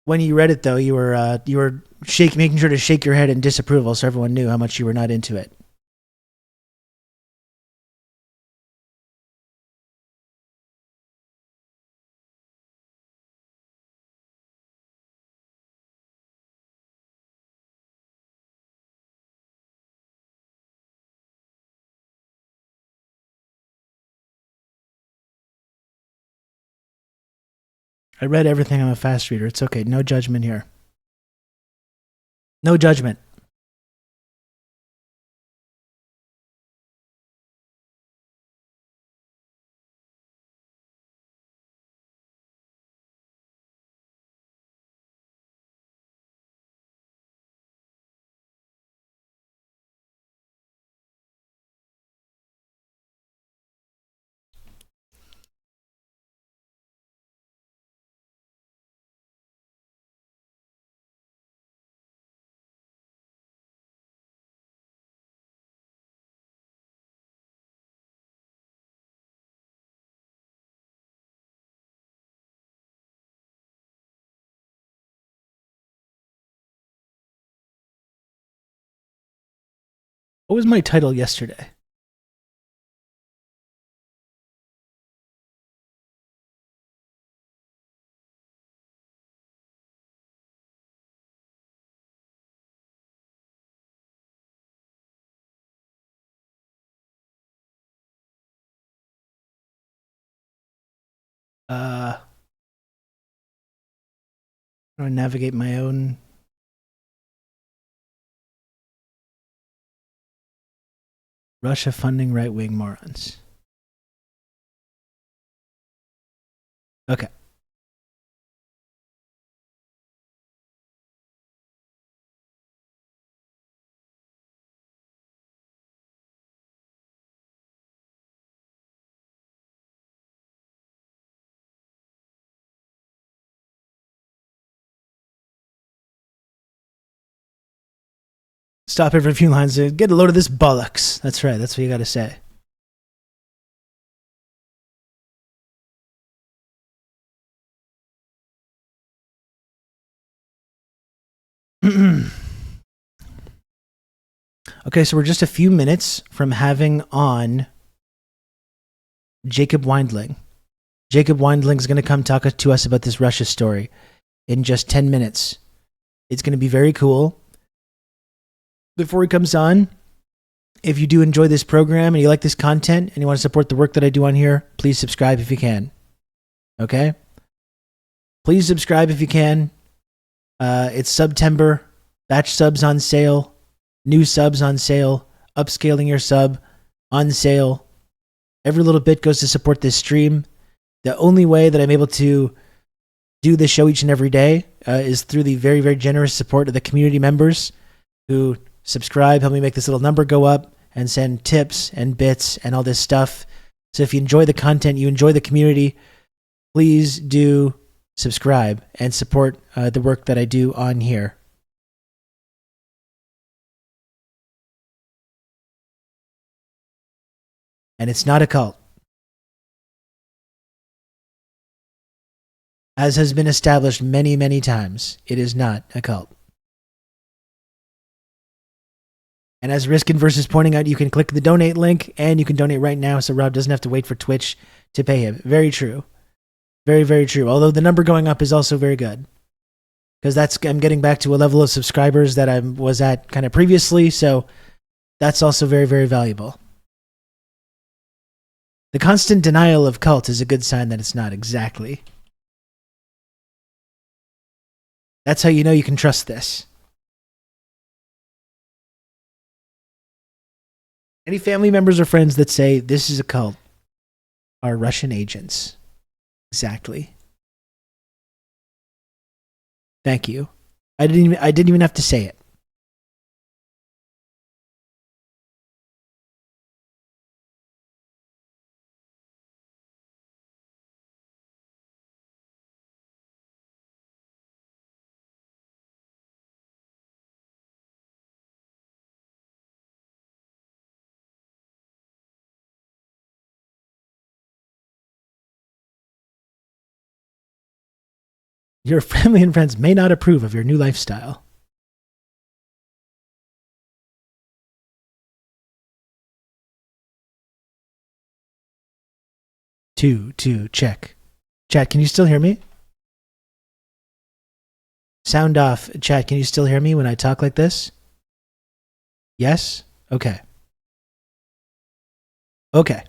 When you read it, though, you were making sure to shake your head in disapproval, so everyone knew how much you were not into it. I read everything. I'm a fast reader. It's okay. No judgment here. No judgment. What was my title yesterday? I navigate my own. Russia funding right-wing morons. Okay. Stop every few lines. Get a load of this bollocks. That's right. That's what you got to say. Okay, so we're just a few minutes from having on Jacob Windling. Jacob Windling is going to come talk to us about this Russia story in just 10 minutes. It's going to be very cool. Before he comes on, if you do enjoy this program and you like this content and you want to support the work that I do on here, please subscribe if you can. Okay? Please subscribe if you can. It's September. Batch subs on sale. New subs on sale. Upscaling your sub on sale. Every little bit goes to support this stream. The only way that I'm able to do this show each and every day is through the very, very generous support of the community members who subscribe, help me make this little number go up, and send tips and bits and all this stuff. So if you enjoy the content, you enjoy the community, please do subscribe and support the work that I do on here. And it's not a cult. As has been established many, many times, it is not a cult. And as Riskin versus pointing out, you can click the donate link and you can donate right now so Rob doesn't have to wait for Twitch to pay him. Very true. Very, very true. Although the number going up is also very good. Because I'm getting back to a level of subscribers that I was at kind of previously, so that's also very, very valuable. The constant denial of cult is a good sign that it's not exactly. That's how you know you can trust this. Any family members or friends that say this is a cult are Russian agents. Exactly. Thank you. I didn't even have to say it. Your family and friends may not approve of your new lifestyle. Two, check. Chat, can you still hear me? Sound off. Chat, can you still hear me when I talk like this? Yes? Okay. Okay.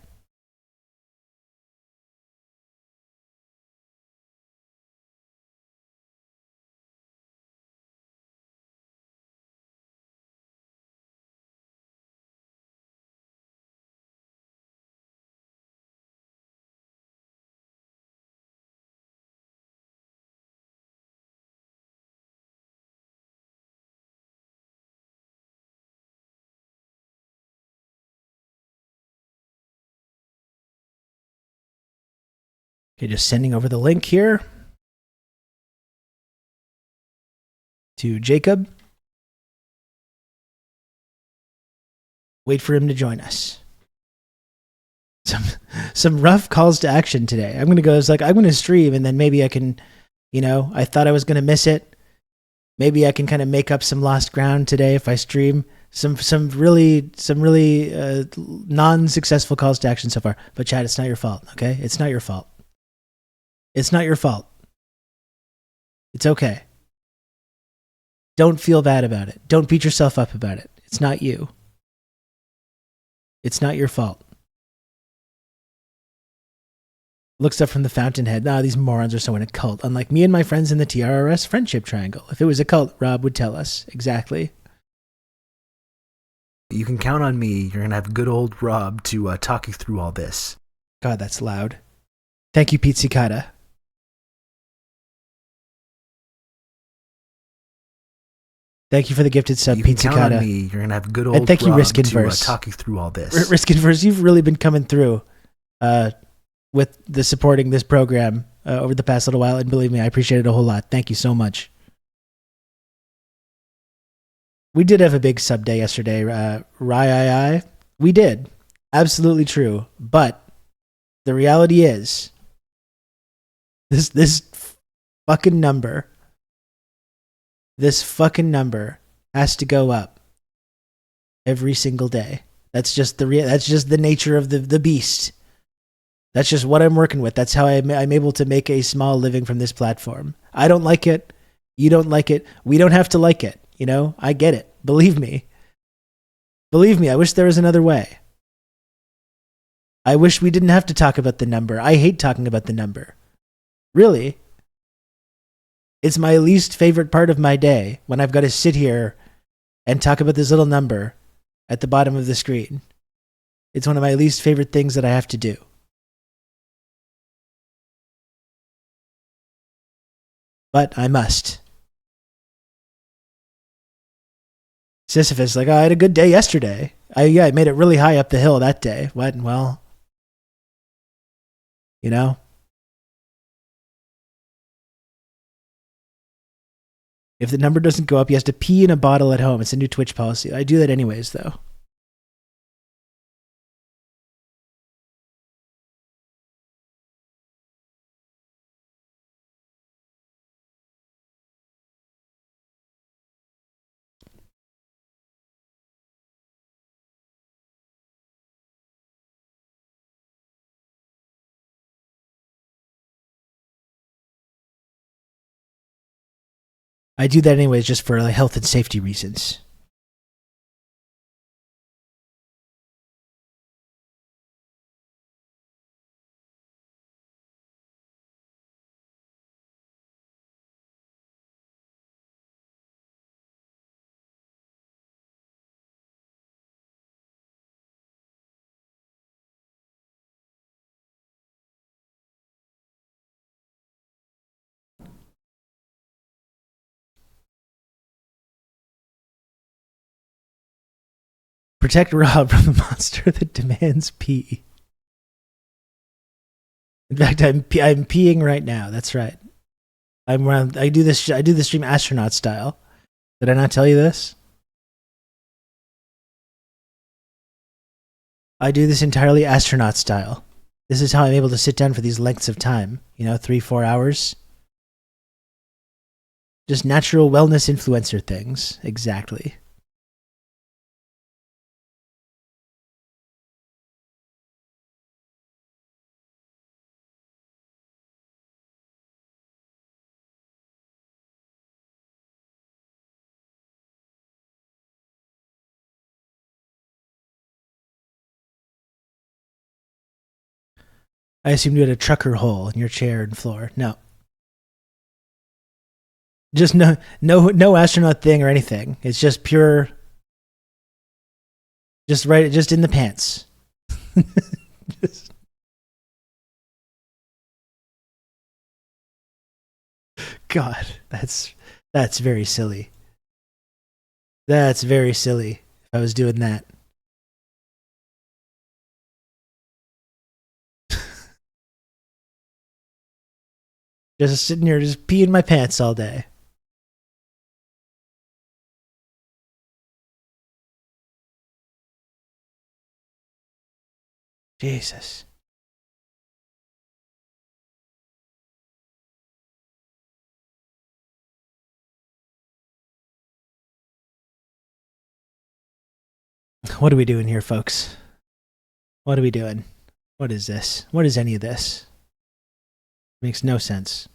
Okay, just sending over the link here to Jacob. Wait for him to join us. Some rough calls to action today. I'm going to go, it's like, I'm going to stream and then maybe I can, I thought I was going to miss it. Maybe I can kind of make up some lost ground today if I stream. Some really non-successful calls to action so far. But Chad, it's not your fault, okay? It's not your fault. It's not your fault. It's okay. Don't feel bad about it. Don't beat yourself up about it. It's not you. It's not your fault. Looks up from the fountainhead. Ah, these morons are so in a cult. Unlike me and my friends in the TRRS friendship triangle. If it was a cult, Rob would tell us. Exactly. You can count on me. You're going to have good old Rob to talk you through all this. God, that's loud. Thank you, Pizzicata. Thank you for the gifted sub, You can Pizzicata. count on me. You're going to have good old And thank you, Rob Risk to Inverse. talk you through all this. Risk Inverse, you've really been coming through with the supporting this program over the past little while, and believe me, I appreciate it a whole lot. Thank you so much. We did have a big sub day yesterday, we did. Absolutely true. But the reality is, this fucking number has to go up every single day. That's just the nature of the beast. That's just what I'm working with. That's how I'm able to make a small living from this platform. I don't like it. You don't like it. We don't have to like it. You know, I get it. Believe me. I wish there was another way. I wish we didn't have to talk about the number. I hate talking about the number. Really. It's my least favorite part of my day when I've got to sit here and talk about this little number at the bottom of the screen. It's one of my least favorite things that I have to do. But I must. Sisyphus, like, oh, I had a good day yesterday. I made it really high up the hill that day. What? Well, you know? If the number doesn't go up, he has to pee in a bottle at home. It's a new Twitch policy. I do that anyways, though. I do that anyways just for like, health and safety reasons. Protect Rob from the monster that demands pee. In fact, I'm peeing right now. That's right. I do this stream astronaut style. Did I not tell you this? I do this entirely astronaut style. This is how I'm able to sit down for these lengths of time. 3-4 hours. Just natural wellness influencer things. Exactly. I assumed you had a trucker hole in your chair and floor. No. Just no astronaut thing or anything. It's just pure. Just in the pants. God, that's very silly. That's very silly. If I was doing that. Just sitting here, just peeing my pants all day. Jesus. What are we doing here, folks? What are we doing? What is this? What is any of this? Makes no sense.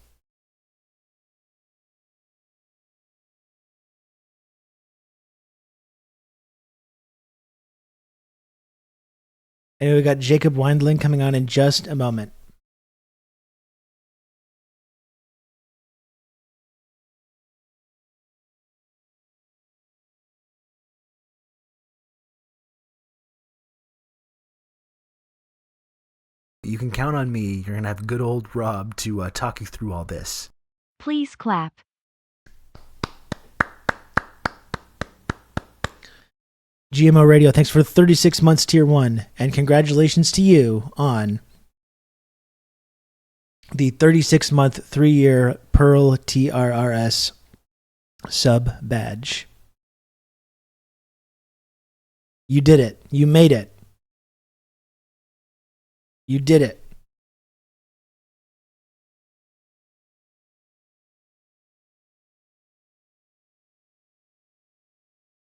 Anyway, we got Jacob Windling coming on in just a moment. You can count on me. You're going to have good old Rob to talk you through all this. Please clap. GMO Radio, thanks for 36 months tier 1, and congratulations to you on the 36-month, 3-year Pearl TRRS sub badge. You did it. You made it. You did it.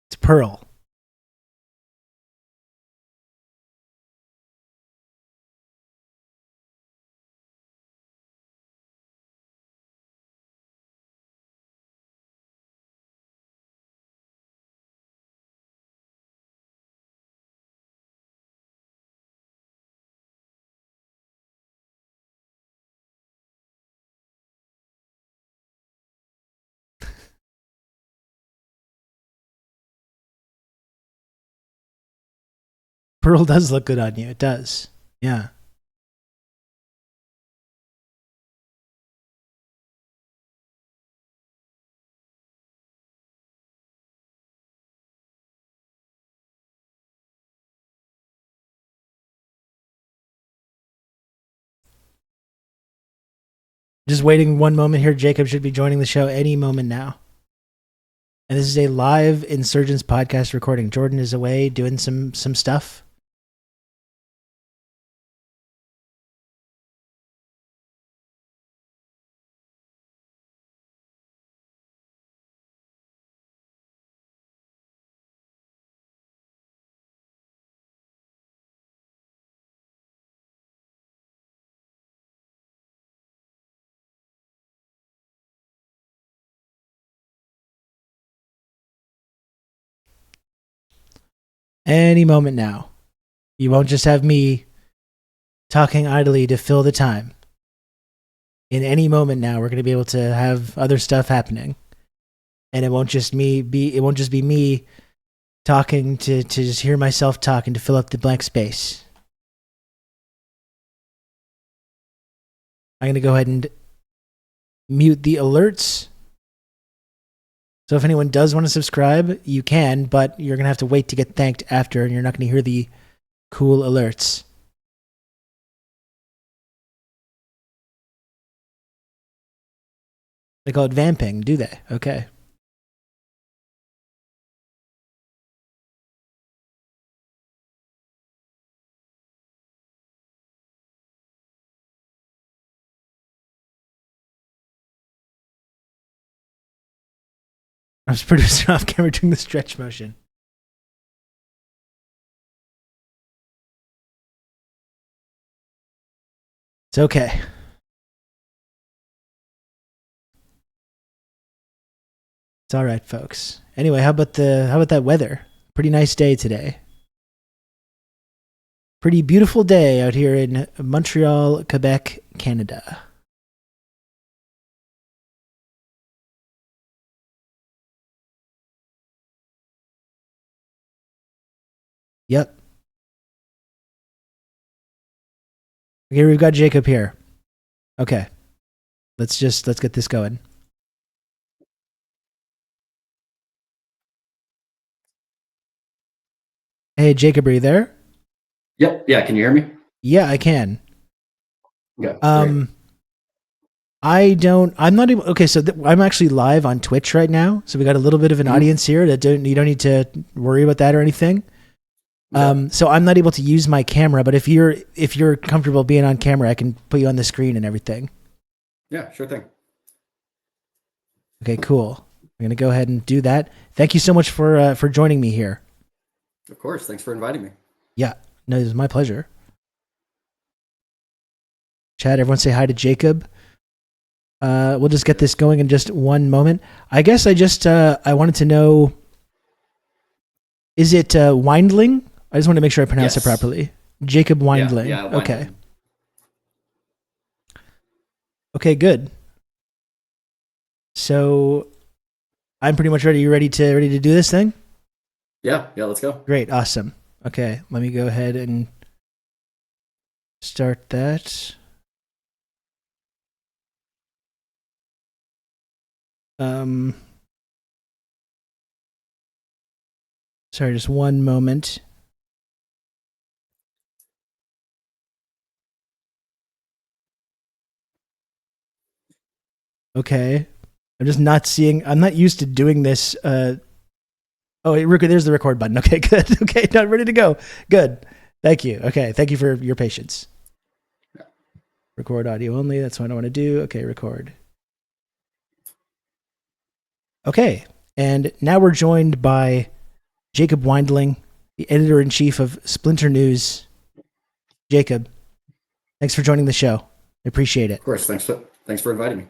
It's Pearl. Pearl does look good on you. It does. Yeah. Just waiting one moment here. Jacob should be joining the show any moment now. And this is a live Insurgents podcast recording. Jordan is away doing some stuff. Any moment now. You won't just have me talking idly to fill the time. In any moment now, we're going to be able to have other stuff happening. And it won't just be me talking to just hear myself talk and to fill up the blank space. I'm going to go ahead and mute the alerts. So if anyone does want to subscribe, you can, but you're going to have to wait to get thanked after, and you're not going to hear the cool alerts. They call it vamping, do they? Okay. I was producer off camera doing the stretch motion. It's okay. It's all right, folks. Anyway, how about that weather? Pretty nice day today. Pretty beautiful day out here in Montreal, Quebec, Canada. Yep. Okay, we've got Jacob here. Okay. Let's get this going. Hey, Jacob, are you there? Yep. Yeah. Can you hear me? Yeah, I can. Yeah. I'm not able. Okay, so I'm actually live on Twitch right now. So we got a little bit of an audience here you don't need to worry about that or anything. So I'm not able to use my camera, but if you're comfortable being on camera, I can put you on the screen and everything. Yeah, sure thing. Okay, cool. I'm gonna go ahead and do that. Thank you so much for joining me here. Of course. Thanks for inviting me. Yeah, no, it was my pleasure. Chat, everyone say hi to Jacob. We'll just get this going in just one moment. I guess I wanted to know, is it Windling? I just want to make sure I pronounce it properly. Jacob Windling. Yeah, okay. Windling. Okay, good. So I'm pretty much ready. You ready to do this thing? Yeah, let's go. Great, awesome. Okay, let me go ahead and start that. Sorry, just one moment. Okay. I'm just not seeing, I'm not used to doing this. Oh, there's the record button. Okay, good. Okay, now ready to go. Good. Thank you. Okay, thank you for your patience. Record audio only. That's what I want to do. Okay, record. Okay, and now we're joined by Jacob Weindling, the editor-in-chief of Splinter News. Jacob, thanks for joining the show. I appreciate it. Of course. Thanks for inviting me.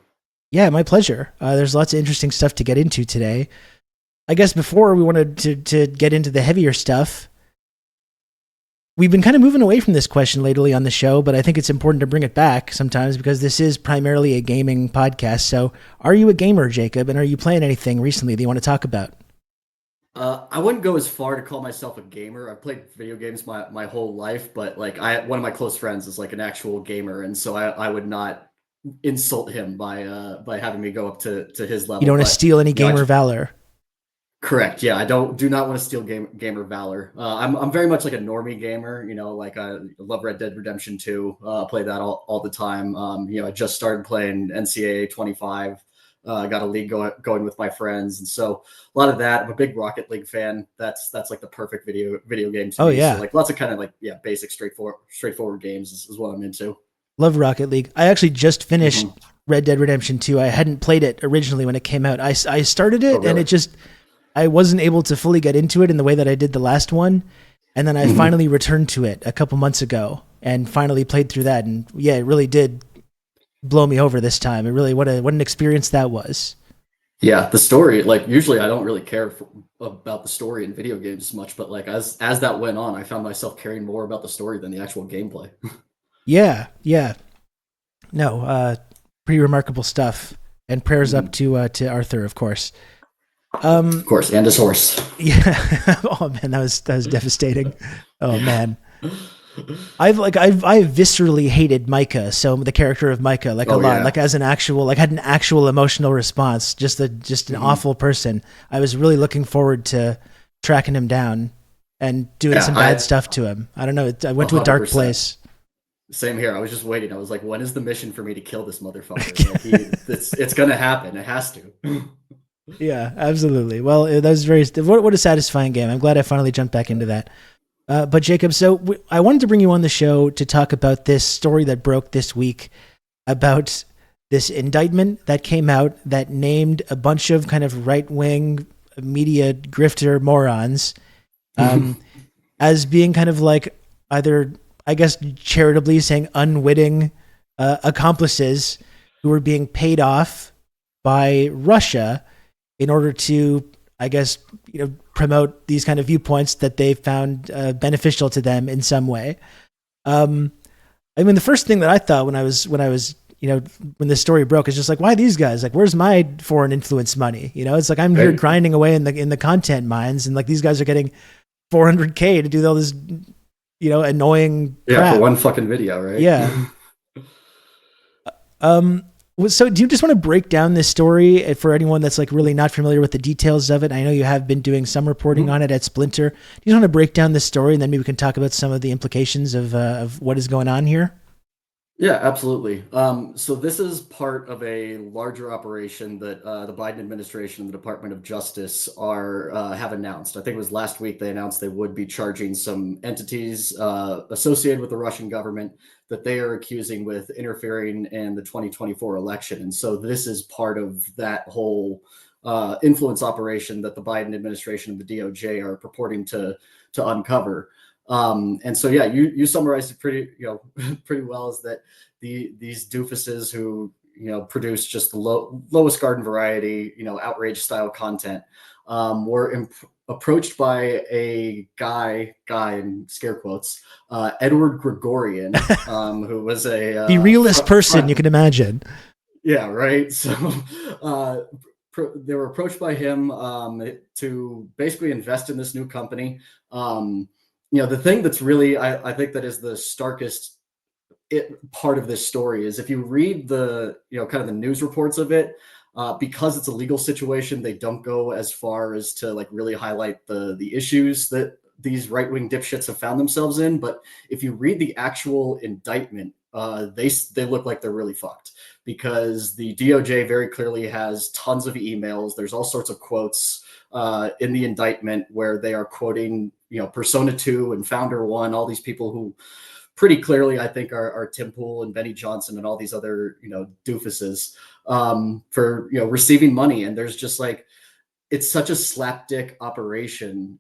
Yeah, my pleasure. There's lots of interesting stuff to get into today. I guess before we wanted to get into the heavier stuff, we've been kind of moving away from this question lately on the show, but I think it's important to bring it back sometimes because this is primarily a gaming podcast. So are you a gamer, Jacob? And are you playing anything recently that you want to talk about? I wouldn't go as far to call myself a gamer. I've played video games my whole life, but like one of my close friends is like an actual gamer, and so I would not insult him by having me go up to his level. You don't want to steal any gamer valor. Correct. Yeah, I do not want to steal gamer valor. I'm very much like a normie gamer. You know, like I love Red Dead Redemption 2. Play that all the time. I just started playing NCAA 25. Got a league going with my friends, and so a lot of that. I'm a big Rocket League fan. That's like the perfect video game to me. Yeah. So like lots of kind of like basic straightforward games is what I'm into. Love Rocket League. I actually just finished Red Dead Redemption 2. I hadn't played it originally when it came out. I started it and I wasn't able to fully get into it in the way that I did the last one. And then I finally returned to it a couple months ago and finally played through that. And yeah, it really did blow me over this time. It really, what an experience that was. Yeah, the story, like usually I don't really care about the story in video games much, but like as that went on, I found myself caring more about the story than the actual gameplay. Yeah. No, pretty remarkable stuff. And prayers up to Arthur, of course. Of course, and his horse. Yeah. Oh man, that was devastating. Oh man. I viscerally hated Micah, so the character of Micah, like a lot, yeah. like as an actual, like had an actual emotional response, just an awful person. I was really looking forward to tracking him down and doing some bad stuff to him. I don't know. I went 100%. To a dark place. Same here. I was just waiting. I was like, when is the mission for me to kill this motherfucker? Like it's going to happen. It has to. Yeah, absolutely. Well, that was what a satisfying game. I'm glad I finally jumped back into that. But Jacob, so I wanted to bring you on the show to talk about this story that broke this week about this indictment that came out that named a bunch of kind of right-wing media grifter morons as being kind of like either, I guess, charitably saying unwitting accomplices who were being paid off by Russia in order to, I guess, promote these kind of viewpoints that they found beneficial to them in some way. I mean, the first thing that I thought when I was, when this story broke is just like, why these guys? Like, where's my foreign influence money? It's like I'm here grinding away in the content mines, and like these guys are getting $400K to do all this, annoying crap. For one fucking video, right? Yeah. So do you just want to break down this story for anyone that's like really not familiar with the details of it? I know you have been doing some reporting on it at Splinter. Do you just want to break down this story and then maybe we can talk about some of the implications of what is going on here? Yeah, absolutely. So this is part of a larger operation that the Biden administration and the Department of Justice have announced. I think it was last week they announced they would be charging some entities associated with the Russian government that they are accusing with interfering in the 2024 election. And so this is part of that whole influence operation that the Biden administration and the DOJ are purporting to uncover. And so, yeah, you summarized it pretty well, is that these doofuses who, produce just the lowest garden variety, outrage style content, were approached by a guy in scare quotes, Edward Gregorian, who was the realest person you can imagine. Yeah, right. So they were approached by him to basically invest in this new company. The thing that's really, I think that is the starkest part of this story is if you read the, kind of the news reports of it, because it's a legal situation, they don't go as far as to like really highlight the issues that these right-wing dipshits have found themselves in. But if you read the actual indictment, they look like they're really fucked, because the DOJ very clearly has tons of emails. There's all sorts of quotes in the indictment where they are quoting, Persona 2 and Founder 1, all these people who pretty clearly I think are Tim Pool and Benny Johnson and all these other, doofuses for, receiving money. And there's just like, it's such a slapdick operation.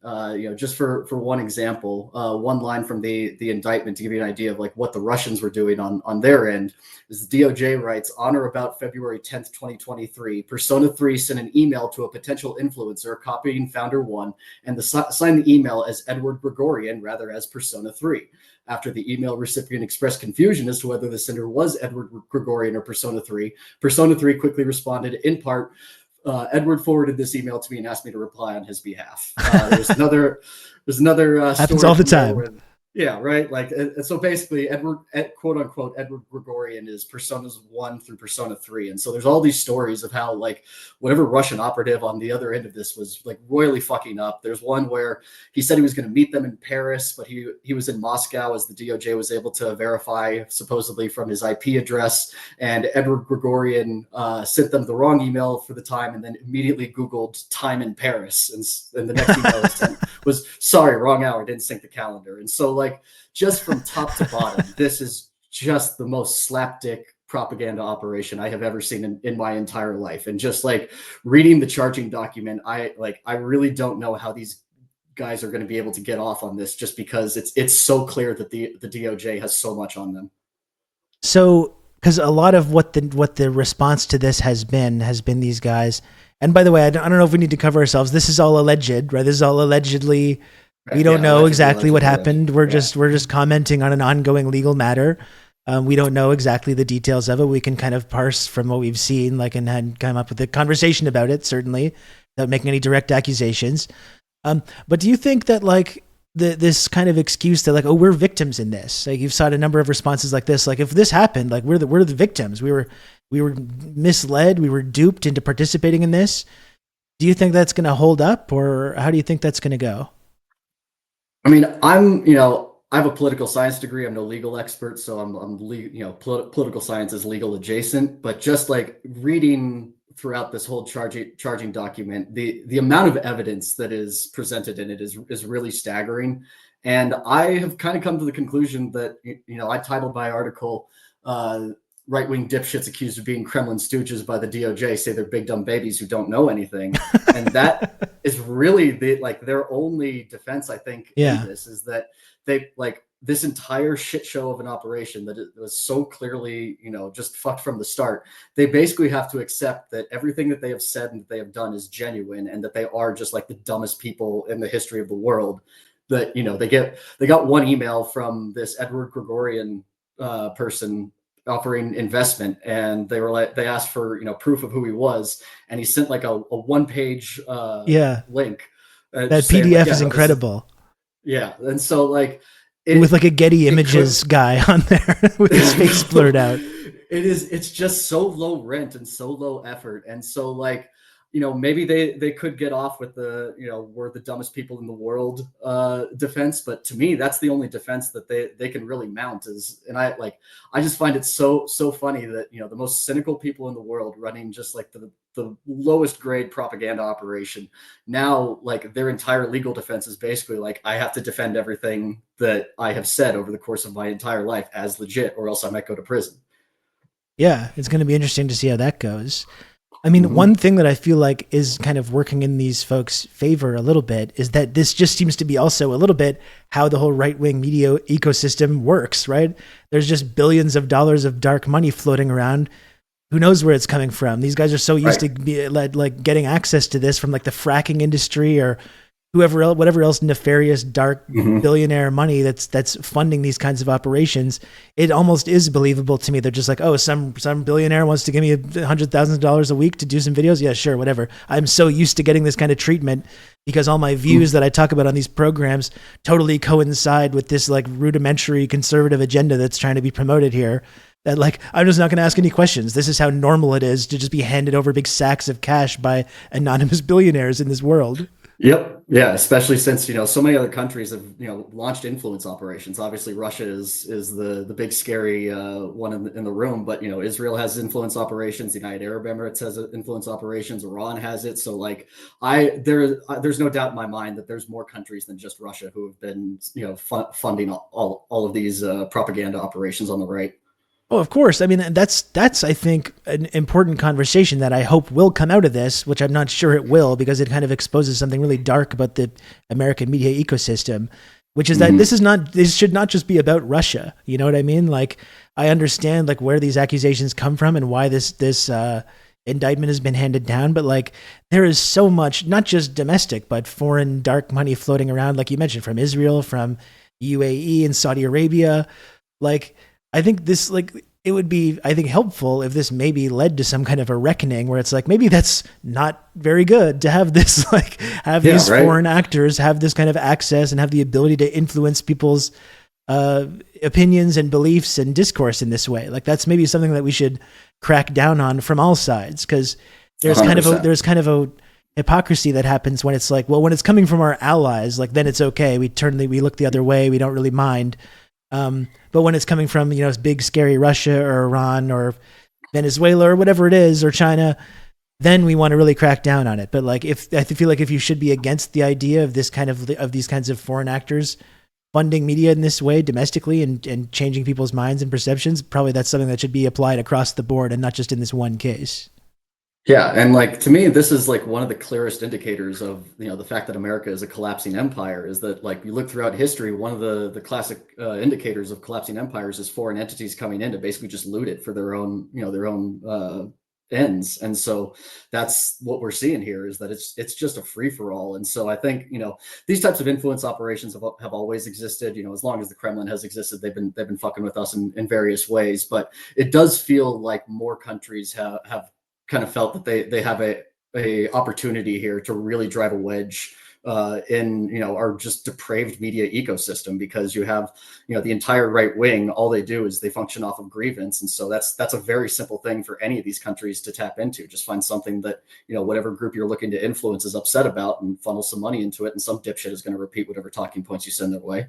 Just for one example, one line from the indictment to give you an idea of like what the Russians were doing on their end is the DOJ writes, on or about February 10th, 2023, Persona 3 sent an email to a potential influencer copying Founder 1 and signed the email as Edward Gregorian rather as Persona 3. After the email recipient expressed confusion as to whether the sender was Edward Gregorian or Persona 3, Persona 3 quickly responded in part, Edward forwarded this email to me and asked me to reply on his behalf. There's another happens all the time. Yeah, right. Like, and so basically, quote unquote, Edward Gregorian is Personas 1 through Persona 3. And so there's all these stories of how, like, whatever Russian operative on the other end of this was, like, royally fucking up. There's one where he said he was going to meet them in Paris, but he was in Moscow, as the DOJ was able to verify, supposedly from his IP address. And Edward Gregorian sent them the wrong email for the time and then immediately Googled time in Paris. And the next email was, sorry, wrong hour, didn't sync the calendar. And so, like, just from top to bottom, this is just the most slapdick propaganda operation I have ever seen in my entire life. And just like reading the charging document, I really don't know how these guys are going to be able to get off on this, just because it's so clear that the DOJ has so much on them. So, because a lot of what the response to this has been these guys. And by the way, I don't know if we need to cover ourselves. This is all alleged, right? This is all allegedly. We don't know exactly what happened. We're just commenting on an ongoing legal matter. We don't know exactly the details of it. We can kind of parse from what we've seen, like, and come up with a conversation about it, certainly, without making any direct accusations. But do you think that, like, this kind of excuse that, like, oh, we're victims in this, like, you've saw a number of responses like this, like, if this happened, like, we're the victims. We were misled. We were duped into participating in this. Do you think that's going to hold up, or how do you think that's going to go? I mean, I have a political science degree. I'm no legal expert, so political science is legal adjacent. But just like reading throughout this whole charging document, the amount of evidence that is presented in it is really staggering. And I have kind of come to the conclusion that, I titled my article, right-wing dipshits accused of being Kremlin stooges by the DOJ say they're big dumb babies who don't know anything. And that is really their only defense, I think, in this, is that they, like, this entire shit show of an operation that it was so clearly, just fucked from the start. They basically have to accept that everything that they have said and that they have done is genuine, and that they are just like the dumbest people in the history of the world. That, they got one email from this Edward Gregorian person offering investment, and they asked for proof of who he was, and he sent like a one-page link. That PDF is incredible. And so, like, with like a Getty Images guy on there with his face blurred out. It's just so low rent and so low effort, and so, like, maybe they could get off with the, we're the dumbest people in the world defense. But to me, that's the only defense that they can really mount and I just find it so funny that, the most cynical people in the world running just like the lowest grade propaganda operation. Now, like, their entire legal defense is basically like, I have to defend everything that I have said over the course of my entire life as legit, or else I might go to prison. Yeah, it's going to be interesting to see how that goes. I mean, one thing that I feel like is kind of working in these folks' favor a little bit is that this just seems to be also a little bit how the whole right-wing media ecosystem works, right? There's just billions of dollars of dark money floating around. Who knows where it's coming from? These guys are so used to getting access to this from like the fracking industry or whatever else nefarious, dark billionaire money that's funding these kinds of operations, it almost is believable to me. They're just like, oh, some billionaire wants to give me $100,000 a week to do some videos. Yeah, sure, whatever. I'm so used to getting this kind of treatment because all my views that I talk about on these programs totally coincide with this like rudimentary conservative agenda that's trying to be promoted here. That like, I'm just not going to ask any questions. This is how normal it is to just be handed over big sacks of cash by anonymous billionaires in this world. Yep. Yeah. Especially since, so many other countries have, launched influence operations. Obviously, Russia is the big scary one in the room, but, Israel has influence operations. The United Arab Emirates has influence operations. Iran has it. So like there's no doubt in my mind that there's more countries than just Russia who have been, funding all of these propaganda operations on the right. Oh, of course. I mean, that's I think an important conversation that I hope will come out of this, which I'm not sure it will, because it kind of exposes something really dark about the American media ecosystem, which is that this should not just be about Russia. You know what I mean? Like, I understand like where these accusations come from and why this indictment has been handed down, but like there is so much, not just domestic, but foreign dark money floating around, like you mentioned, from Israel, from UAE and Saudi Arabia. Like, I think this, like, it would be, I think, helpful if this maybe led to some kind of a reckoning where it's like, maybe that's not very good to have this, like, have these foreign actors have this kind of access and have the ability to influence people's opinions and beliefs and discourse in this way. Like, that's maybe something that we should crack down on from all sides, because there's 100%. kind of a hypocrisy that happens when it's like, well, when it's coming from our allies, like, then it's okay. We look the other way. We don't really mind. But when it's coming from, big scary Russia or Iran or Venezuela or whatever it is, or China, then we want to really crack down on it. But like, I feel like if you should be against the idea of this kind of these kinds of foreign actors funding media in this way domestically and changing people's minds and perceptions, probably that's something that should be applied across the board and not just in this one case. Yeah, and like, to me, this is like one of the clearest indicators of the fact that America is a collapsing empire. Is that, like, you look throughout history, one of the classic indicators of collapsing empires is foreign entities coming in to basically just loot it for their own ends. And so that's what we're seeing here, is that it's just a free for all. And so I think these types of influence operations have always existed. As long as the Kremlin has existed, they've been fucking with us in various ways. But it does feel like more countries have kind of felt that they have a opportunity here to really drive a wedge in our just depraved media ecosystem, because you have the entire right wing. All they do is they function off of grievance, and so that's a very simple thing for any of these countries to tap into. Just find something that whatever group you're looking to influence is upset about, and funnel some money into it, and some dipshit is going to repeat whatever talking points you send their way.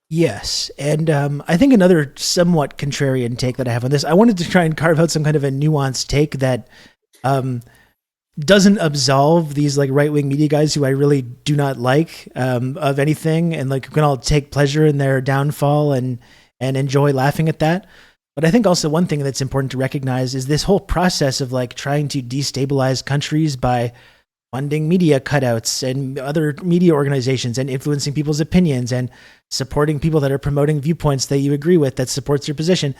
Yes, and I think another somewhat contrarian take that I have on this, I wanted to try and carve out some kind of a nuanced take that doesn't absolve these like right-wing media guys who I really do not like of anything, and like can all take pleasure in their downfall and enjoy laughing at that. But I think also one thing that's important to recognize is this whole process of like trying to destabilize countries by funding media cutouts and other media organizations and influencing people's opinions and supporting people that are promoting viewpoints that you agree with that supports your position.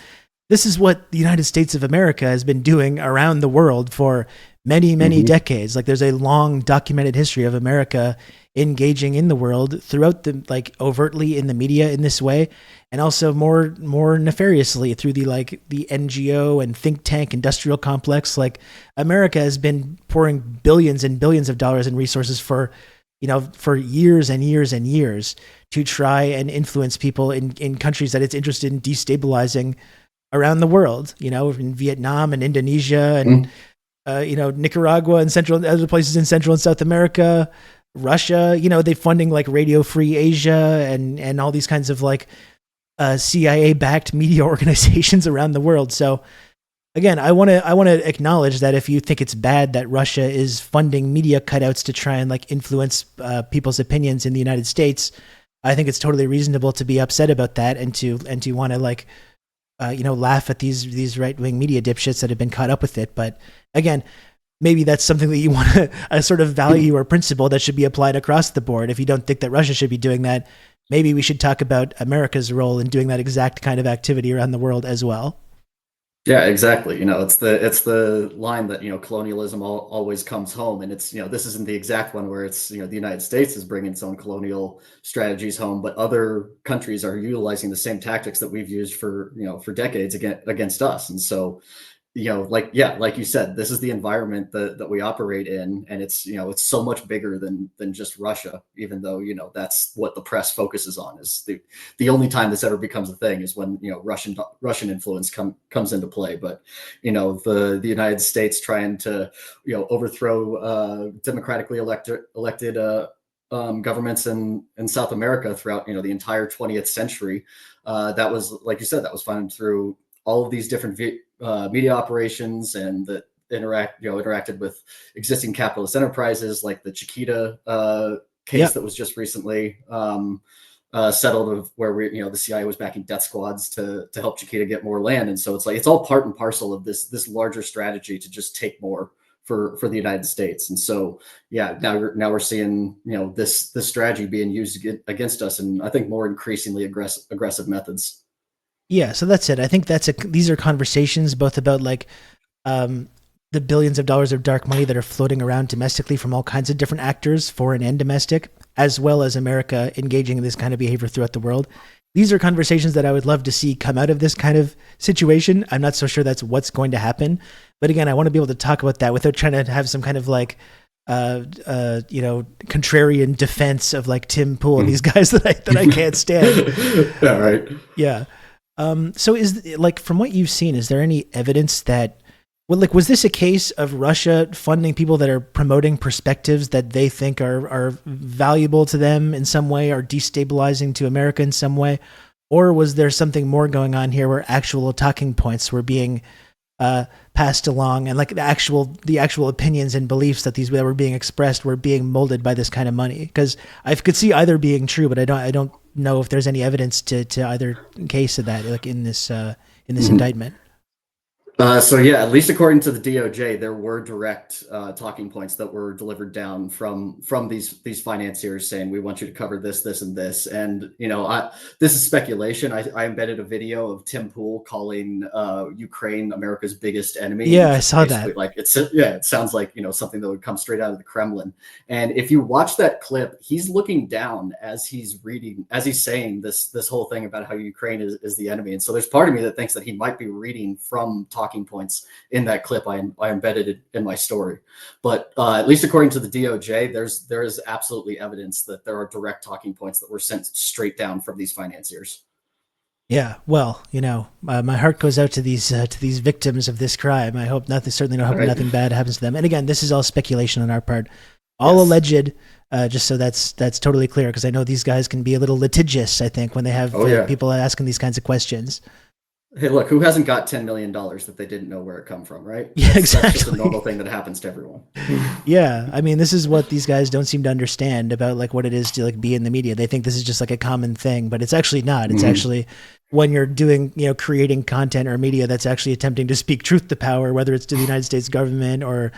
This is what the United States of America has been doing around the world for many, many decades. Like, there's a long documented history of America engaging in the world throughout the, like, overtly in the media in this way, and also more nefariously through the NGO and think tank industrial complex. Like, America has been pouring billions and billions of dollars in resources for years and years and years to try and influence people in countries that it's interested in destabilizing around the world, in Vietnam and Indonesia and, Nicaragua and other places in Central and South America, Russia, they're funding like Radio Free Asia and all these kinds of like CIA backed media organizations around the world. So again, I want to acknowledge that if you think it's bad that Russia is funding media cutouts to try and like influence people's opinions in the United States, I think it's totally reasonable to be upset about that and to want to like, laugh at these right-wing media dipshits that have been caught up with it. But again, maybe that's something that you want to, a sort of value or principle that should be applied across the board. If you don't think that Russia should be doing that, maybe we should talk about America's role in doing that exact kind of activity around the world as well. Yeah, exactly. It's the line that colonialism always comes home, and it's this isn't the exact one where it's the United States is bringing its own colonial strategies home, but other countries are utilizing the same tactics that we've used for decades against us, and so like you said, this is the environment that we operate in, and it's so much bigger than just Russia, even though that's what the press focuses on. Is the only time this ever becomes a thing is when Russian influence comes into play. But the United States trying to overthrow democratically elected governments in South America throughout the entire 20th century. That was, like you said, that was funded through all of these different media operations, and that interacted with existing capitalist enterprises, like the Chiquita case that was just recently settled, of where the CIA was backing death squads to help Chiquita get more land. And so it's all part and parcel of this larger strategy to just take more for the United States. And so now we're seeing this strategy being used against us, and I think more increasingly aggressive methods. Yeah, so that's it. I think these are conversations both about like the billions of dollars of dark money that are floating around domestically from all kinds of different actors, foreign and domestic, as well as America engaging in this kind of behavior throughout the world. These are conversations that I would love to see come out of this kind of situation. I'm not so sure that's what's going to happen, but again, I want to be able to talk about that without trying to have some kind of like contrarian defense of like Tim Pool and these guys that I can't stand. Yeah, right. Yeah. So is like, from what you've seen, is there any evidence that, well, like, was this a case of Russia funding people that are promoting perspectives that they think are valuable to them in some way, or destabilizing to America in some way? Or was there something more going on here where actual talking points were being passed along, and like the actual opinions and beliefs that were being expressed were being molded by this kind of money? Because I could see either being true, but I don't know if there's any evidence to either case of that, like in this indictment. So yeah, at least according to the DOJ, there were direct talking points that were delivered down from these financiers saying, we want you to cover this, this, and this. And this is speculation. I embedded a video of Tim Pool calling Ukraine America's biggest enemy. Yeah, I saw that. Like it sounds like something that would come straight out of the Kremlin. And if you watch that clip, he's looking down as he's saying this whole thing about how Ukraine is the enemy. And so there's part of me that thinks that he might be reading from talking points in that clip. I embedded it in my story, but at least according to the DOJ, there is absolutely evidence that there are direct talking points that were sent straight down from these financiers. Yeah, well, my heart goes out to these victims of this crime. I hope nothing bad happens to them. And again, this is all speculation on our part, all alleged. Just so that's totally clear, because I know these guys can be a little litigious, I think, when they have people asking these kinds of questions. Hey, look, who hasn't got $10 million that they didn't know where it come from, right? Yeah, exactly. That's just a normal thing that happens to everyone. Yeah, I mean, this is what these guys don't seem to understand about like what it is to like be in the media. They think this is just like a common thing, but it's actually not. It's actually when you're doing, creating content or media that's actually attempting to speak truth to power, whether it's to the United States government or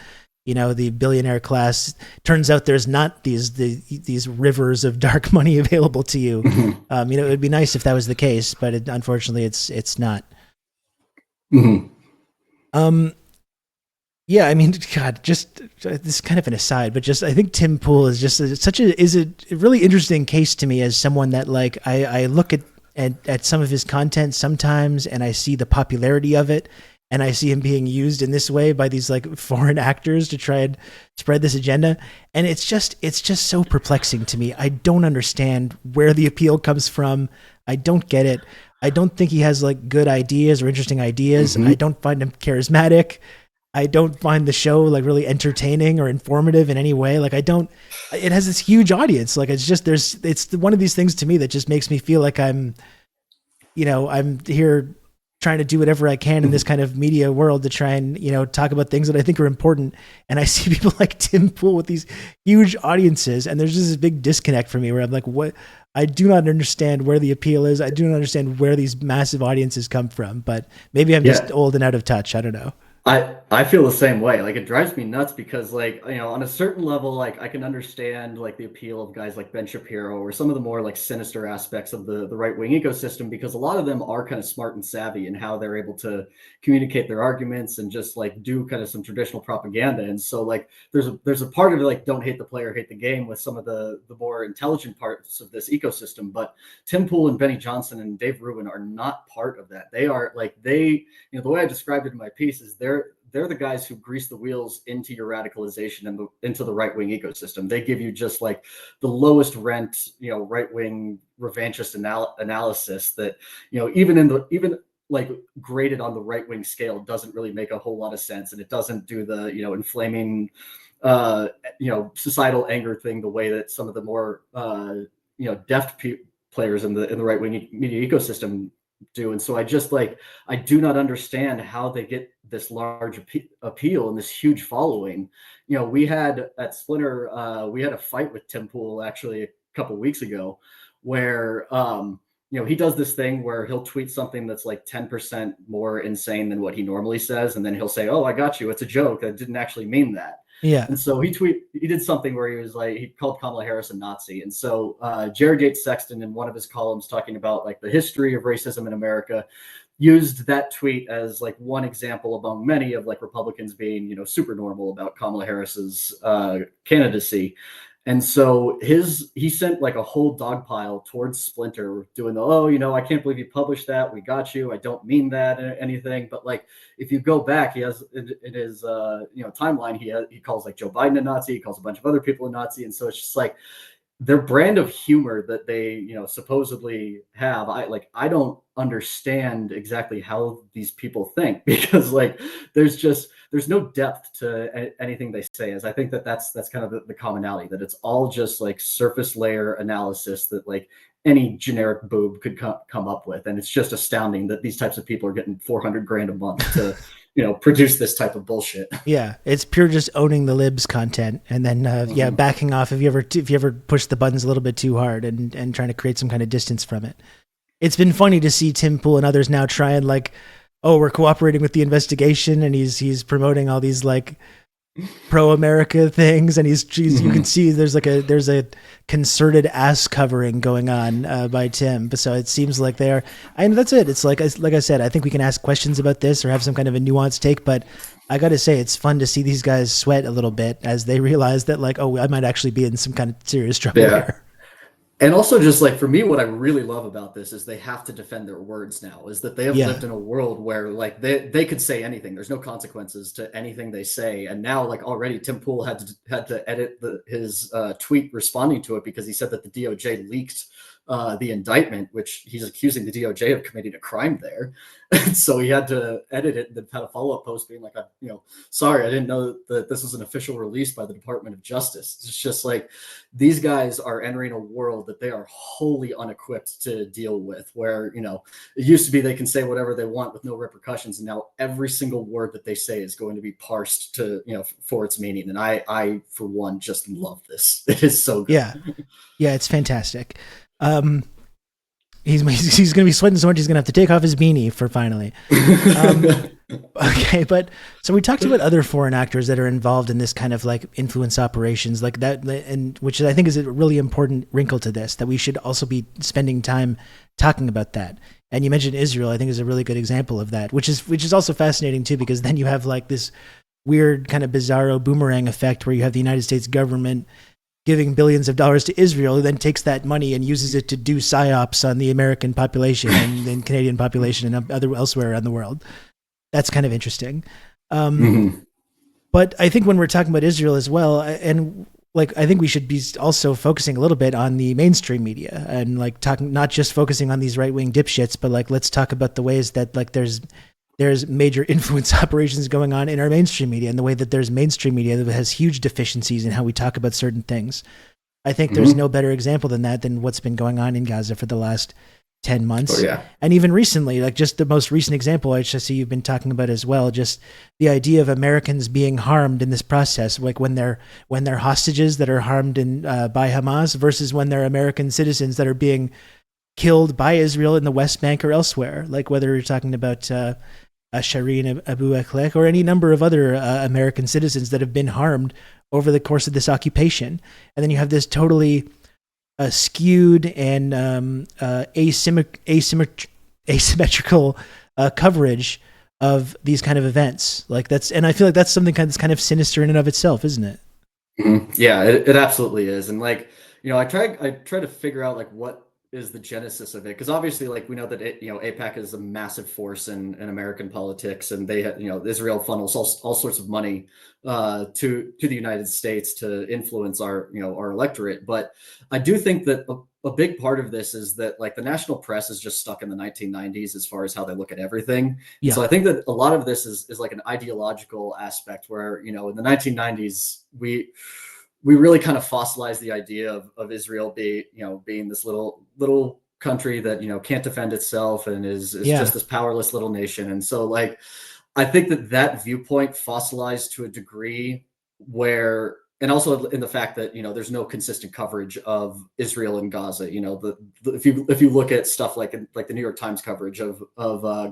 the billionaire class. Turns out there's not these rivers of dark money available to you. It would be nice if that was the case, but unfortunately it's not. Yeah, I mean, God, just this is kind of an aside, but just I think Tim Pool is just a really interesting case to me as someone that like I look at some of his content sometimes, and I see the popularity of it. And I see him being used in this way by these like foreign actors to try and spread this agenda. And it's just so perplexing to me. I don't understand where the appeal comes from. I don't get it. I don't think he has like good ideas or interesting ideas. I don't find him charismatic. I don't find the show like really entertaining or informative in any way. Like it has this huge audience. Like it's one of these things to me that just makes me feel like I'm here trying to do whatever I can in this kind of media world to try and, talk about things that I think are important. And I see people like Tim Pool with these huge audiences, and there's just this big disconnect for me where I'm like, what? I do not understand where the appeal is. I do not understand where these massive audiences come from, but maybe I'm just old and out of touch. I don't know. I feel the same way. Like, it drives me nuts because, like, on a certain level, like, I can understand like the appeal of guys like Ben Shapiro or some of the more like sinister aspects of the right wing ecosystem, because a lot of them are kind of smart and savvy in how they're able to communicate their arguments and just like do kind of some traditional propaganda. And so like there's a part of it, like, don't hate the player, hate the game, with some of the more intelligent parts of this ecosystem. But Tim Pool and Benny Johnson and Dave Rubin are not part of that. They are like, the way I described it in my piece is they're the guys who grease the wheels into your radicalization and into the right wing ecosystem. They give you just like the lowest rent, right wing revanchist analysis that, even like graded on the right wing scale doesn't really make a whole lot of sense. And it doesn't do the, inflaming, societal anger thing the way that some of the more, deft players in the right wing media ecosystem do. And so I do not understand how they get this large appeal and this huge following. We had at Splinter, we had a fight with Tim Pool actually a couple of weeks ago where, he does this thing where he'll tweet something that's like 10% more insane than what he normally says. And then he'll say, "Oh, I got you. It's a joke. I didn't actually mean that." Yeah. And so he did something where he was like, he called Kamala Harris a Nazi. And so Jared Gates Sexton, in one of his columns talking about like the history of racism in America, used that tweet as like one example among many of like Republicans being, super normal about Kamala Harris's candidacy. And so he sent like a whole dog pile towards Splinter doing I can't believe you published that. We got you. I don't mean that or anything. But like, if you go back, he has in his, timeline, he calls like Joe Biden a Nazi. He calls a bunch of other people a Nazi. And so it's just like their brand of humor that they, supposedly have. I don't understand exactly how these people think, because like, there's no depth to anything they say. As I think that's kind of the commonality, that it's all just like surface layer analysis that like any generic boob could come up with. And it's just astounding that these types of people are getting $400,000 a month to, produce this type of bullshit. Yeah. It's pure just owning the libs content. And then, backing off if you ever push the buttons a little bit too hard and trying to create some kind of distance from it. It's been funny to see Tim Pool and others now try and like, oh, we're cooperating with the investigation, and he's promoting all these like pro-America things, and you can see there's a concerted ass covering going on by Tim. So it seems like they are, and that's it. It's like I said, I think we can ask questions about this or have some kind of a nuanced take, but I got to say it's fun to see these guys sweat a little bit as they realize that like, oh, I might actually be in some kind of serious trouble here. And also, just like for me, what I really love about this is they have to defend their words now. Is that they have lived in a world where like they could say anything. There's no consequences to anything they say. And now, like already, Tim Pool had to edit his tweet responding to it because he said that the DOJ leaked the indictment, which he's accusing the DOJ of committing a crime there. And so he had to edit it and then had a follow-up post being like, sorry, I didn't know that this was an official release by the Department of Justice. It's just like these guys are entering a world that they are wholly unequipped to deal with, where, it used to be they can say whatever they want with no repercussions. And now every single word that they say is going to be parsed to, for its meaning. And I, for one, just love this. It is so good. Yeah, it's fantastic. He's going to be sweating so much he's going to have to take off his beanie for finally. Okay, but so we talked about other foreign actors that are involved in this kind of like influence operations like that, and which I think is a really important wrinkle to this, that we should also be spending time talking about that. And you mentioned Israel, I think, is a really good example of that, which is also fascinating too, because then you have like this weird kind of bizarro boomerang effect where you have the United States government giving billions of dollars to Israel, who then takes that money and uses it to do psyops on the American population and Canadian population and elsewhere around the world. That's kind of interesting. But I think when we're talking about Israel as well, and like, I think we should be also focusing a little bit on the mainstream media and like talking, not just focusing on these right-wing dipshits, but like, let's talk about the ways that like there's major influence operations going on in our mainstream media, and the way that there's mainstream media that has huge deficiencies in how we talk about certain things. I think there's no better example than that, than what's been going on in Gaza for the last 10 months. And even recently, like just the most recent example, I just see you've been talking about as well, just the idea of Americans being harmed in this process, like when they're hostages that are harmed by Hamas versus when they're American citizens that are being killed by Israel in the West Bank or elsewhere. Like whether you're talking about Shireen Abu Akleh, or any number of other American citizens that have been harmed over the course of this occupation. And then you have this totally skewed and asymmetrical coverage of these kind of events. And I feel like that's something that's kind of sinister in and of itself, isn't it? Mm-hmm. Yeah, it absolutely is. And I try to figure out what is the genesis of it, because obviously we know that AIPAC is a massive force in American politics, and they Israel funnels all sorts of money to the United States to influence our electorate. But I do think that a big part of this is that the national press is just stuck in the 1990s as far as how they look at everything. Yeah. So I think that a lot of this is an ideological aspect where in the 1990s we really kind of fossilized the idea of Israel being this little country that can't defend itself and is just this powerless little nation. And so I think that viewpoint fossilized to a degree where, and also in the fact that there's no consistent coverage of Israel and Gaza. If you look at stuff like the New York Times coverage of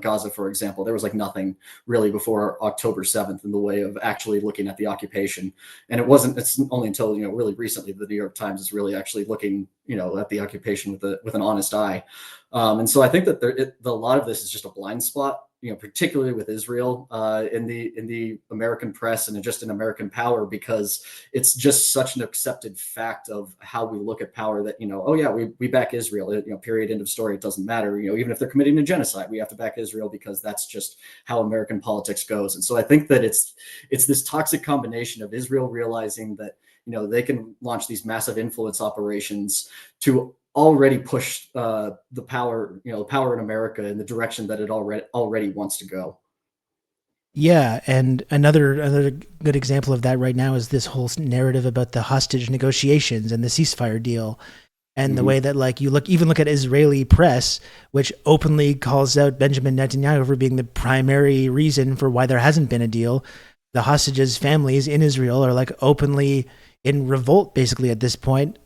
Gaza, for example, there was nothing really before October 7th in the way of actually looking at the occupation. And it's only until really recently the New York Times is really actually looking at the occupation with an honest eye. And so I think that a lot of this is just a blind spot, particularly with Israel in the American press and just in American power, because it's just such an accepted fact of how we look at power that, oh yeah, we back Israel, period, end of story. It doesn't matter, even if they're committing a genocide, we have to back Israel because that's just how American politics goes. And so I think that it's this toxic combination of Israel realizing that, they can launch these massive influence operations to already push the power in America in the direction that it already wants to go. Yeah, and another good example of that right now is this whole narrative about the hostage negotiations and the ceasefire deal, and the way that you look at Israeli press, which openly calls out Benjamin Netanyahu for being the primary reason for why there hasn't been a deal. The hostages' families in Israel are openly in revolt, basically at this point,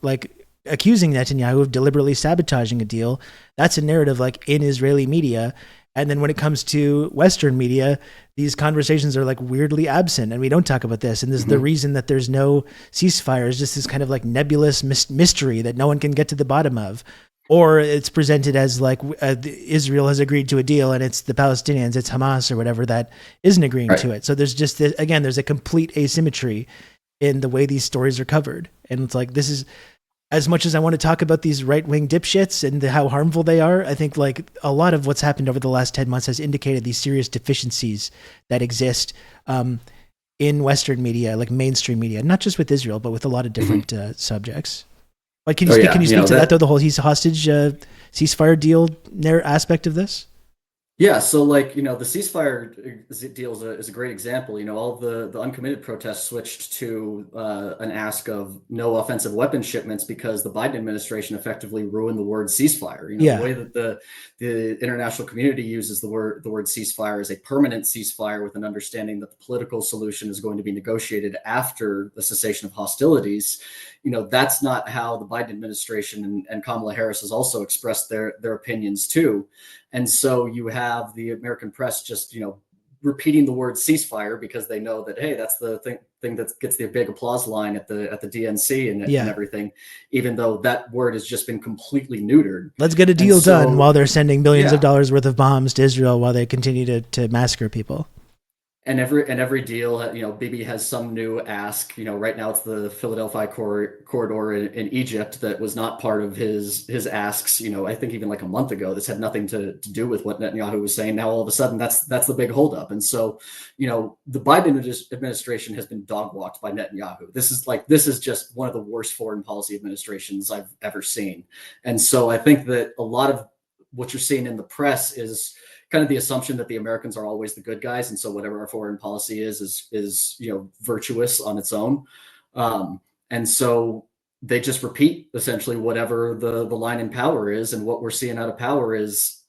accusing Netanyahu of deliberately sabotaging a deal. That's a narrative in Israeli media. And then when it comes to Western media, these conversations are weirdly absent, and we don't talk about this. And this is the reason that there's no ceasefire, is just this kind of nebulous mystery that no one can get to the bottom of. Or it's presented as Israel has agreed to a deal and it's the Palestinians, it's Hamas or whatever that isn't agreeing to it. So there's just there's a complete asymmetry in the way these stories are covered. And it's this is, as much as I want to talk about these right-wing dipshits and how harmful they are, I think a lot of what's happened over the last 10 months has indicated these serious deficiencies that exist in Western media, mainstream media, not just with Israel, but with a lot of different subjects. Can you speak to that though, the whole hostage ceasefire deal aspect of this? Yeah, so the ceasefire deal is a great example. All the uncommitted protests switched to an ask of no offensive weapons shipments because the Biden administration effectively ruined the word ceasefire. The way that the international community uses the word ceasefire is a permanent ceasefire with an understanding that the political solution is going to be negotiated after the cessation of hostilities. That's not how the Biden administration and Kamala Harris has also expressed their opinions too. And so you have the American press just, repeating the word ceasefire because they know that, hey, that's the thing that gets the big applause line at the DNC and everything, even though that word has just been completely neutered. Let's get a deal done while they're sending billions of dollars worth of bombs to Israel while they continue to massacre people. And every deal, Bibi has some new ask. Right now it's the Philadelphia corridor in Egypt that was not part of his asks. I think even a month ago, this had nothing to do with what Netanyahu was saying. Now all of a sudden, that's the big holdup. And so, the Biden administration has been dog walked by Netanyahu. This is just one of the worst foreign policy administrations I've ever seen. And so I think that a lot of what you're seeing in the press is kind of the assumption that the Americans are always the good guys, and so whatever our foreign policy is virtuous on its own, and so they just repeat essentially whatever the line in power is, and what we're seeing out of power is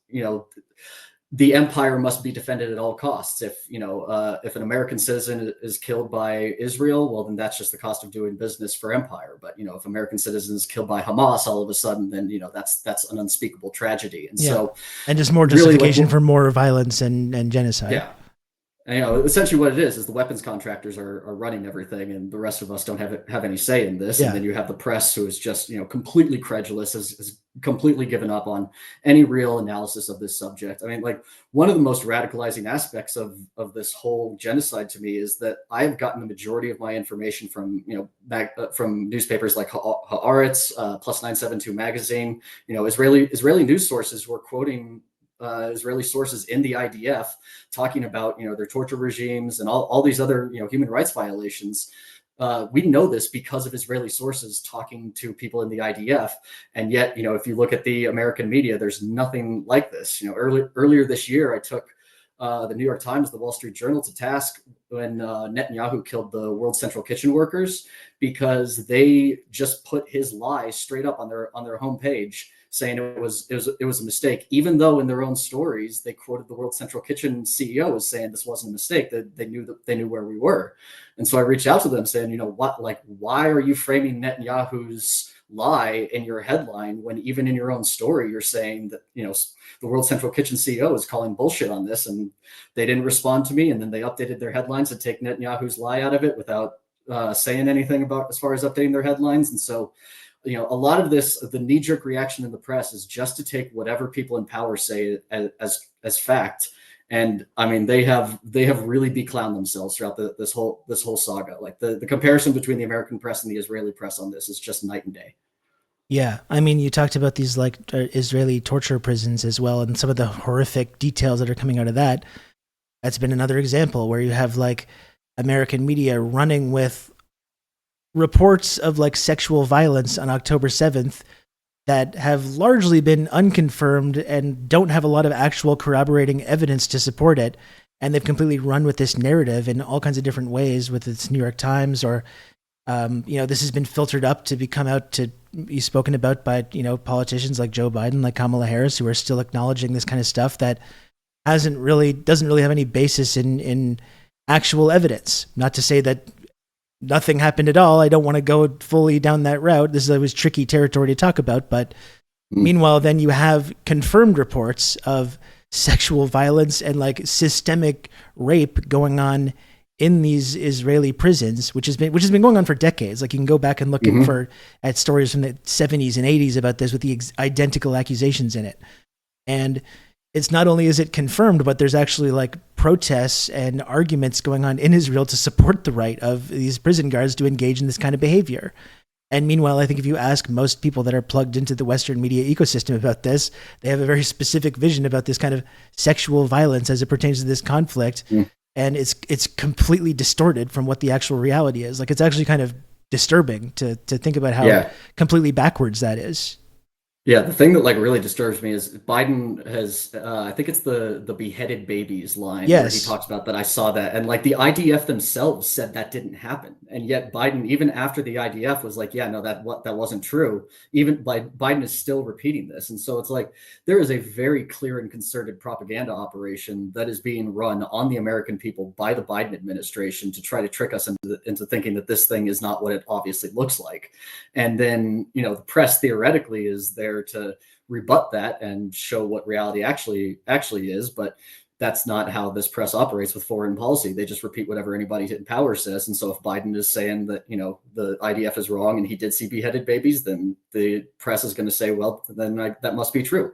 the empire must be defended at all costs. If if an American citizen is killed by Israel, well, then that's just the cost of doing business for empire. But if American citizen is killed by Hamas, all of a sudden, then that's an unspeakable tragedy. And so, and just more justification for more violence and genocide. Yeah. And, essentially what it is the weapons contractors are running everything, and the rest of us don't have any say in this. And then you have the press, who is just completely credulous, has completely given up on any real analysis of this subject. I mean, like, one of the most radicalizing aspects of this whole genocide to me is that I have gotten the majority of my information from from newspapers like Haaretz, Plus 972 magazine, Israeli news sources who are quoting Israeli sources in the IDF talking about their torture regimes and all these other human rights violations. We know this because of Israeli sources talking to people in the IDF, and yet if you look at the American media, there's nothing like this. Earlier this year, I took the New York Times, the Wall Street Journal to task when Netanyahu killed the World Central Kitchen workers, because they just put his lie straight up on their homepage, saying it was a mistake, even though in their own stories they quoted the World Central Kitchen CEO as saying this wasn't a mistake, that they knew where we were. And so I reached out to them saying, why are you framing Netanyahu's lie in your headline when even in your own story you're saying that the World Central Kitchen CEO is calling bullshit on this? And they didn't respond to me, and then they updated their headlines to take Netanyahu's lie out of it without saying anything about as far as updating their headlines. And so a lot of this, the knee-jerk reaction in the press, is just to take whatever people in power say as fact. And I mean, they have really beclowned themselves throughout this whole saga. Like, the comparison between the American press and the Israeli press on this is just night and day. Yeah, I mean, you talked about these Israeli torture prisons as well, and some of the horrific details that are coming out of that. That's been another example where you have American media running with reports of sexual violence on October 7th that have largely been unconfirmed and don't have a lot of actual corroborating evidence to support it. And they've completely run with this narrative in all kinds of different ways, with its New York Times, or, this has been filtered up to come out to be spoken about by, politicians like Joe Biden, like Kamala Harris, who are still acknowledging this kind of stuff that doesn't really have any basis in actual evidence. Not to say that nothing happened at all. I don't want to go fully down that route. This is always tricky territory to talk about. But meanwhile, then you have confirmed reports of sexual violence and systemic rape going on in these Israeli prisons, which has been going on for decades. You can go back and look at stories from the 70s and 80s about this with the identical accusations in it. And it's not only is it confirmed, but there's actually protests and arguments going on in Israel to support the right of these prison guards to engage in this kind of behavior. And meanwhile, I think if you ask most people that are plugged into the Western media ecosystem about this, they have a very specific vision about this kind of sexual violence as it pertains to this conflict. And it's completely distorted from what the actual reality is. It's actually kind of disturbing to think about how completely backwards that is. Yeah, the thing that really disturbs me is Biden has, I think it's the beheaded babies line, where he talks about that. I saw that, and the IDF themselves said that didn't happen, and yet Biden, even after the IDF was yeah, no, that wasn't true. Even Biden is still repeating this, and so it's there is a very clear and concerted propaganda operation that is being run on the American people by the Biden administration to try to trick us into thinking that this thing is not what it obviously looks like, and then the press theoretically is there to rebut that and show what reality actually is, but that's not how this press operates with foreign policy. They just repeat whatever anybody in power says. And so if Biden is saying that the IDF is wrong and he did see beheaded babies, then the press is going to say, well, then that must be true.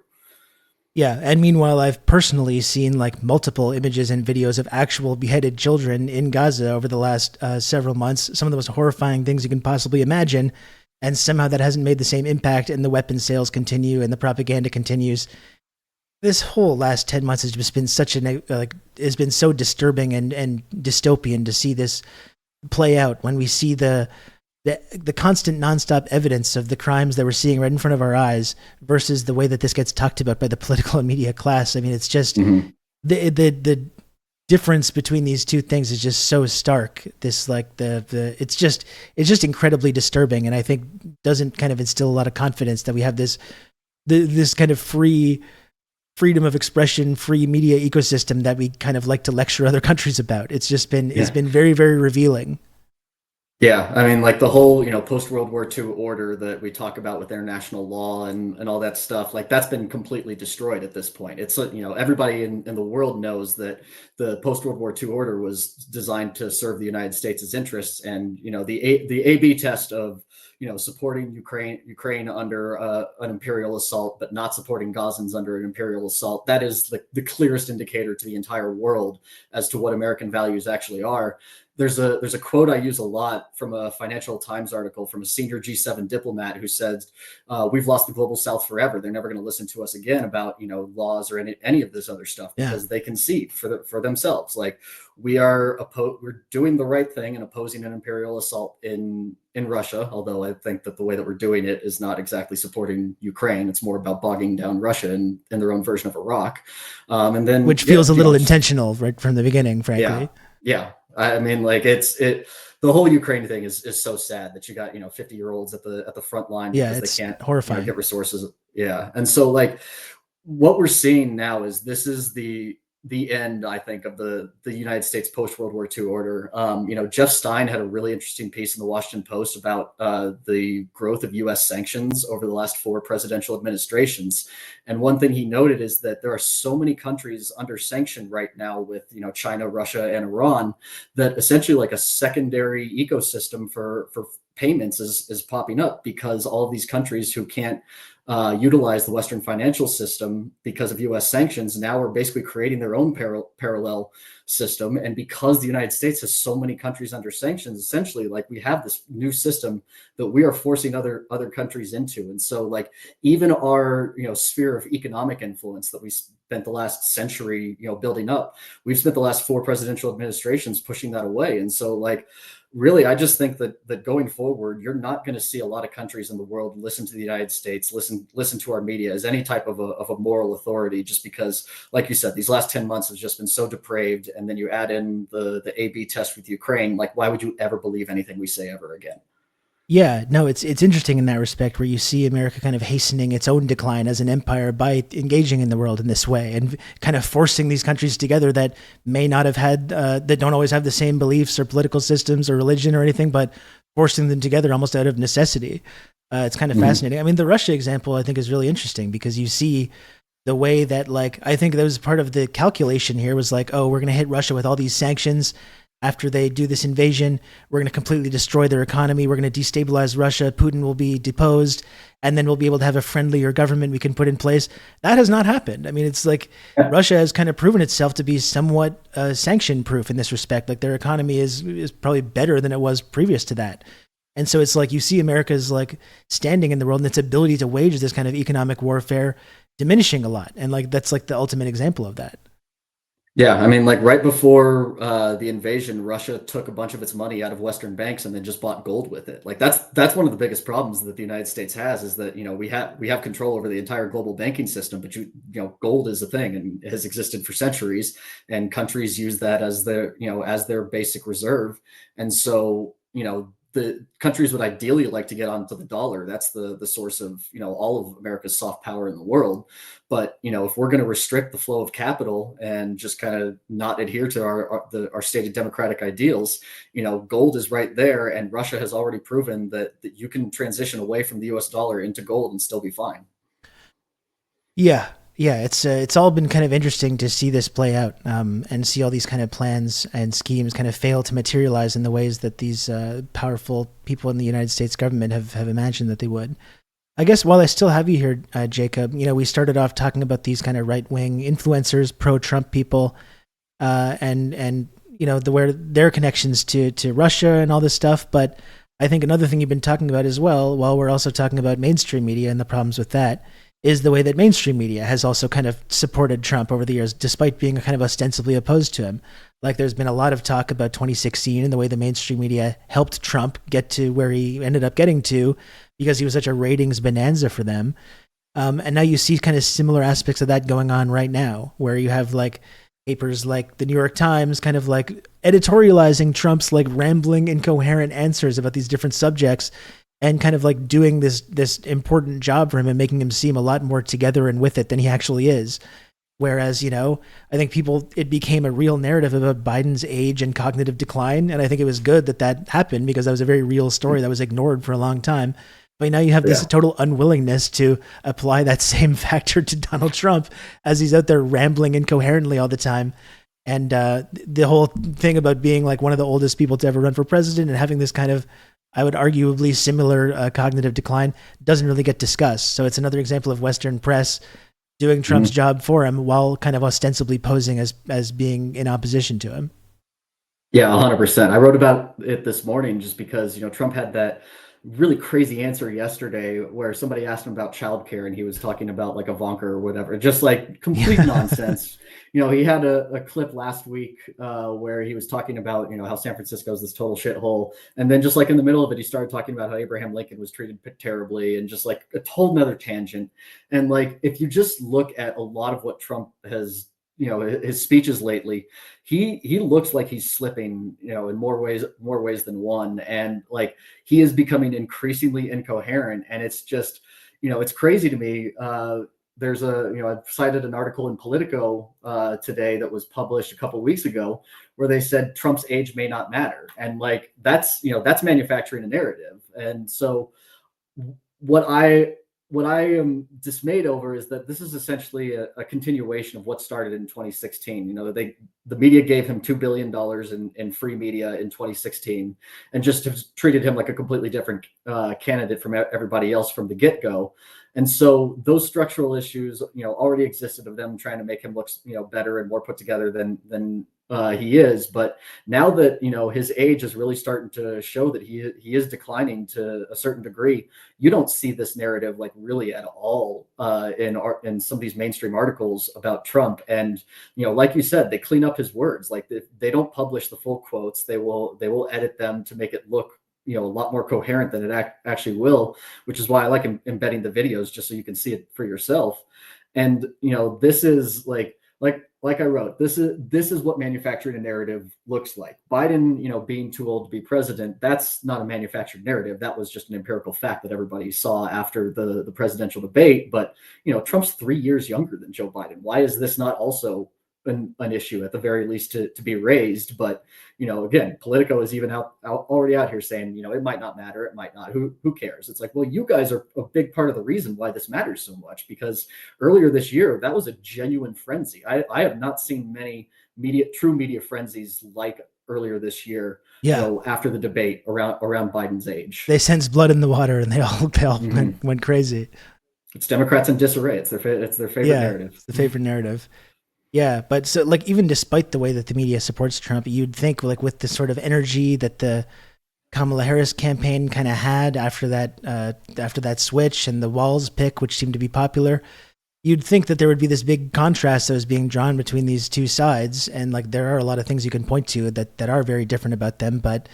Yeah, and meanwhile, I've personally seen multiple images and videos of actual beheaded children in Gaza over the last several months. Some of the most horrifying things you can possibly imagine. And somehow that hasn't made the same impact, and the weapon sales continue and the propaganda continues. This whole last 10 months has just been has been so disturbing and dystopian to see this play out, when we see the constant nonstop evidence of the crimes that we're seeing right in front of our eyes versus the way that this gets talked about by the political and media class. I mean, it's just the difference between these two things is just so stark. This it's just incredibly disturbing, and I think doesn't kind of instill a lot of confidence that we have this kind of free freedom of expression, free media ecosystem that we kind of like to lecture other countries about. It's just been, it's been very, very revealing. Yeah, I mean, like the whole, post-World War II order that we talk about with international law and all that stuff, like that's been completely destroyed at this point. It's, everybody in the world knows that the post-World War II order was designed to serve the United States' interests. And, the A-B test of, supporting Ukraine under an imperial assault, but not supporting Gazans under an imperial assault, that is the clearest indicator to the entire world as to what American values actually are. There's a quote I use a lot from a Financial Times article from a senior G7 diplomat who says, we've lost the global south forever. They're never going to listen to us again about, laws or any of this other stuff, because they can see for themselves. Like we're doing the right thing and opposing an imperial assault in Russia. Although I think that the way that we're doing it is not exactly supporting Ukraine. It's more about bogging down Russia in their own version of Iraq. And then, which feels a little intentional right from the beginning, frankly. Yeah. I mean, like the whole Ukraine thing is so sad that you got 50-year-olds at the front line because they can't horrifying. Get resources. Yeah, and so like what we're seeing now is this is the end, I think, of the United States post World War II order. Jeff Stein had a really interesting piece in the Washington Post about the growth of U.S. sanctions over the last 4 presidential administrations. And one thing he noted is that there are so many countries under sanction right now with, China, Russia, and Iran, that essentially like a secondary ecosystem for payments is popping up, because all of these countries who can't utilize the Western financial system because of U.S. sanctions now are basically creating their own parallel system. And because the United States has so many countries under sanctions, essentially, like we have this new system that we are forcing other countries into. And so, like even our sphere of economic influence that we spent the last century building up, we've spent the last 4 presidential administrations pushing that away. And so, like, really, I just think that going forward, you're not going to see a lot of countries in the world listen to the United States, listen to our media as any type of a moral authority, just because, like you said, these last 10 months have just been so depraved. And then you add in the A/B test with Ukraine. Like, why would you ever believe anything we say ever again? Yeah, no, it's interesting in that respect, where you see America kind of hastening its own decline as an empire by engaging in the world in this way and kind of forcing these countries together that may not have had, that don't always have the same beliefs or political systems or religion or anything, but forcing them together almost out of necessity. It's kind of fascinating. I mean, the Russia example I think is really interesting, because you see the way that, like, I think that was part of the calculation here was like, oh, we're going to hit Russia with all these sanctions. After they do this invasion, we're going to completely destroy their economy. We're going to destabilize Russia. Putin will be deposed, and then we'll be able to have a friendlier government we can put in place. That has not happened. I mean, it's like Russia has kind of proven itself to be somewhat sanction-proof in this respect. Like their economy is probably better than it was previous to that. And so it's like you see America's like standing in the world and its ability to wage this kind of economic warfare diminishing a lot. And like that's like the ultimate example of that. Yeah, I mean, like right before the invasion, Russia took a bunch of its money out of Western banks and then just bought gold with it. Like that's one of the biggest problems that the United States has, is that we have control over the entire global banking system, but gold is a thing and it has existed for centuries, and countries use that as their basic reserve. And so the countries would ideally like to get onto the dollar. That's the source of all of America's soft power in the world. But if we're going to restrict the flow of capital and just kind of not adhere to our stated democratic ideals, gold is right there, and Russia has already proven that you can transition away from the U.S. dollar into gold and still be fine. Yeah, it's all been kind of interesting to see this play out, and see all these kind of plans and schemes kind of fail to materialize in the ways that these powerful people in the United States government have imagined that they would. I guess while I still have you here, Jacob, we started off talking about these kind of right-wing influencers, pro-Trump people, and where their connections to Russia and all this stuff. But I think another thing you've been talking about as well, while we're also talking about mainstream media and the problems with that, is the way that mainstream media has also kind of supported Trump over the years, despite being kind of ostensibly opposed to him. Like there's been a lot of talk about 2016 and the way the mainstream media helped Trump get to where he ended up getting to, because he was such a ratings bonanza for them. And now you see kind of similar aspects of that going on right now, where you have like papers like the New York Times kind of like editorializing Trump's like rambling, incoherent answers about these different subjects, and kind of like doing this important job for him and making him seem a lot more together and with it than he actually is. Whereas, I think it became a real narrative about Biden's age and cognitive decline. And I think it was good that happened, because that was a very real story that was ignored for a long time. But now you have this total unwillingness to apply that same factor to Donald Trump as he's out there rambling incoherently all the time. And the whole thing about being like one of the oldest people to ever run for president and having this kind of, I would arguably similar cognitive decline doesn't really get discussed. So it's another example of Western press doing Trump's job for him while kind of ostensibly posing as being in opposition to him. Yeah, 100%. I wrote about it this morning just because, Trump had that really crazy answer yesterday where somebody asked him about childcare and he was talking about like Ivanka or whatever, just like complete nonsense. He had a clip last week where he was talking about, how San Francisco is this total shithole. And then just like in the middle of it, he started talking about how Abraham Lincoln was treated terribly and just like a total another tangent. And like, if you just look at a lot of what Trump has, his speeches lately, he looks like he's slipping, in more ways than one. And like, he is becoming increasingly incoherent. And it's just, it's crazy to me. There's I've cited an article in Politico today that was published a couple of weeks ago where they said Trump's age may not matter. And like, that's manufacturing a narrative. And so what I am dismayed over is that this is essentially a continuation of what started in 2016. The media gave him $2 billion in free media in 2016 and just have treated him like a completely different candidate from everybody else from the get-go. And so those structural issues, already existed of them trying to make him look, better and more put together than he is. But now that, his age is really starting to show that he is declining to a certain degree, you don't see this narrative like really at all in some of these mainstream articles about Trump. And, like you said, they clean up his words. Like they don't publish the full quotes. They will edit them to make it look a lot more coherent than it actually will, which is why I like embedding the videos just so you can see it for yourself. And this is like I wrote, this is what manufacturing a narrative looks like. Biden, being too old to be president, that's not a manufactured narrative. That was just an empirical fact that everybody saw after the presidential debate. But Trump's 3 years younger than Joe Biden. Why is this not also an issue at the very least to be raised? But again, Politico is even already out here saying it might not matter, it might not, who cares? It's like, well, you guys are a big part of the reason why this matters so much, because earlier this year that was a genuine frenzy. I have not seen many true media frenzies like earlier this year. After the debate around Biden's age, they sensed blood in the water and they all went crazy. It's Democrats in disarray. It's their favorite narrative. It's the favorite narrative. Yeah, but so like, even despite the way that the media supports Trump, you'd think like with the sort of energy that the Kamala Harris campaign kind of had after that switch and the Walz pick, which seemed to be popular, you'd think that there would be this big contrast that was being drawn between these two sides. And like, there are a lot of things you can point to that are very different about them, but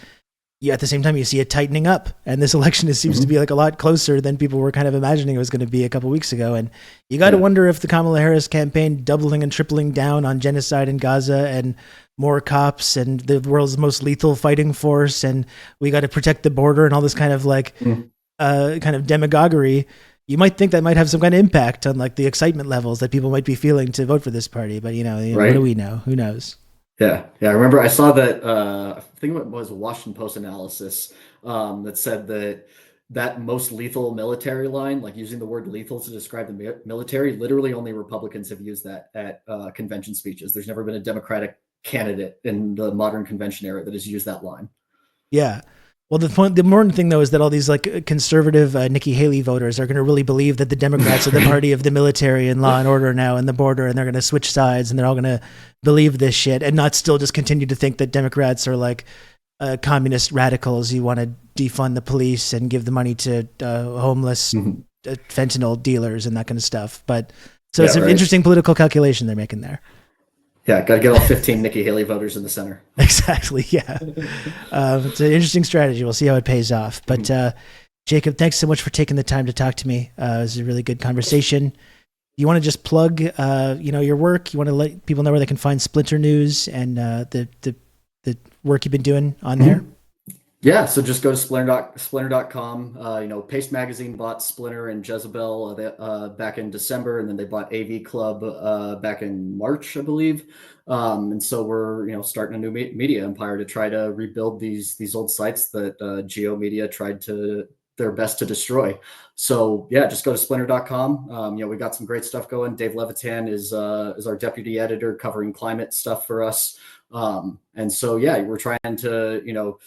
at the same time, you see it tightening up, and this election seems to be like a lot closer than people were kind of imagining it was going to be a couple weeks ago. And you got to wonder if the Kamala Harris campaign doubling and tripling down on genocide in Gaza and more cops and the world's most lethal fighting force, and we got to protect the border and all this kind of like kind of demagoguery. You might think that might have some kind of impact on like the excitement levels that people might be feeling to vote for this party. But what do we know? Who knows? Yeah. I remember I saw that, I think it was a Washington Post analysis that said that most lethal military line, like using the word lethal to describe the military, literally only Republicans have used that at convention speeches. There's never been a Democratic candidate in the modern convention era that has used that line. Yeah. Well, the important thing, though, is that all these like conservative Nikki Haley voters are going to really believe that the Democrats are the party of the military and law and order now and the border, and they're going to switch sides and they're all going to believe this shit and not still just continue to think that Democrats are like communist radicals. You want to defund the police and give the money to homeless fentanyl dealers and that kind of stuff. But so it's an interesting political calculation they're making there. Yeah, got to get all 15 Nikki Haley voters in the center. Exactly, yeah. It's an interesting strategy. We'll see how it pays off. But Jacob, thanks so much for taking the time to talk to me. It was a really good conversation. You want to just plug, your work? You want to let people know where they can find Splinter News and the work you've been doing on there? Yeah, so just go to splinter.com. You know, Paste Magazine bought Splinter and Jezebel back in December, and then they bought AV Club back in March, I believe. And so we're, you know, starting a new media empire to try to rebuild these old sites that Geo Media tried to their best to destroy. So yeah, just go to splinter.com. You know, we got some great stuff going. Dave Levitan is our deputy editor covering climate stuff for us. And so yeah, we're trying to, you know,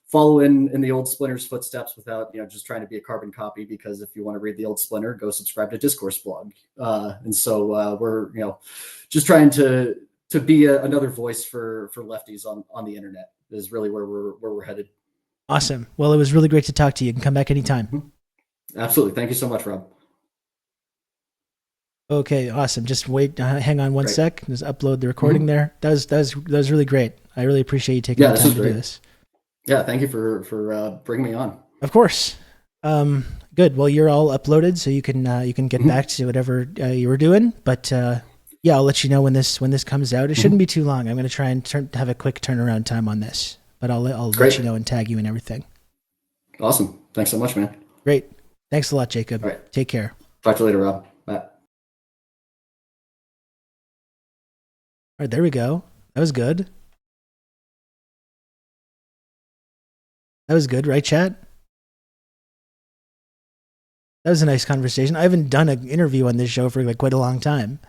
follow in the old Splinter's footsteps without, you know, just trying to be a carbon copy, because if you want to read the old Splinter, go subscribe to Discourse blog. And so we're, you know, just trying to be another voice for lefties on the internet is really where we're headed. Awesome. Well, it was really great to talk to you. You can come back anytime. Absolutely. Thank you so much, Rob. Okay, awesome. Just wait, hang on one sec. Just upload the recording there. That was really great. I really appreciate you taking the time to do this. Yeah, thank you for bringing me on. Of course. Good. Well, you're all uploaded, so you can get back to whatever you were doing. But yeah, I'll let you know when this comes out. It shouldn't be too long. I'm going to try and have a quick turnaround time on this. But I'll let you know and tag you and everything. Awesome. Thanks so much, man. Great. Thanks a lot, Jacob. All right. Take care. Talk to you later, Rob. Bye. All right, there we go. That was good. That was good, right, chat? That was a nice conversation. I haven't done an interview on this show for like quite a long time.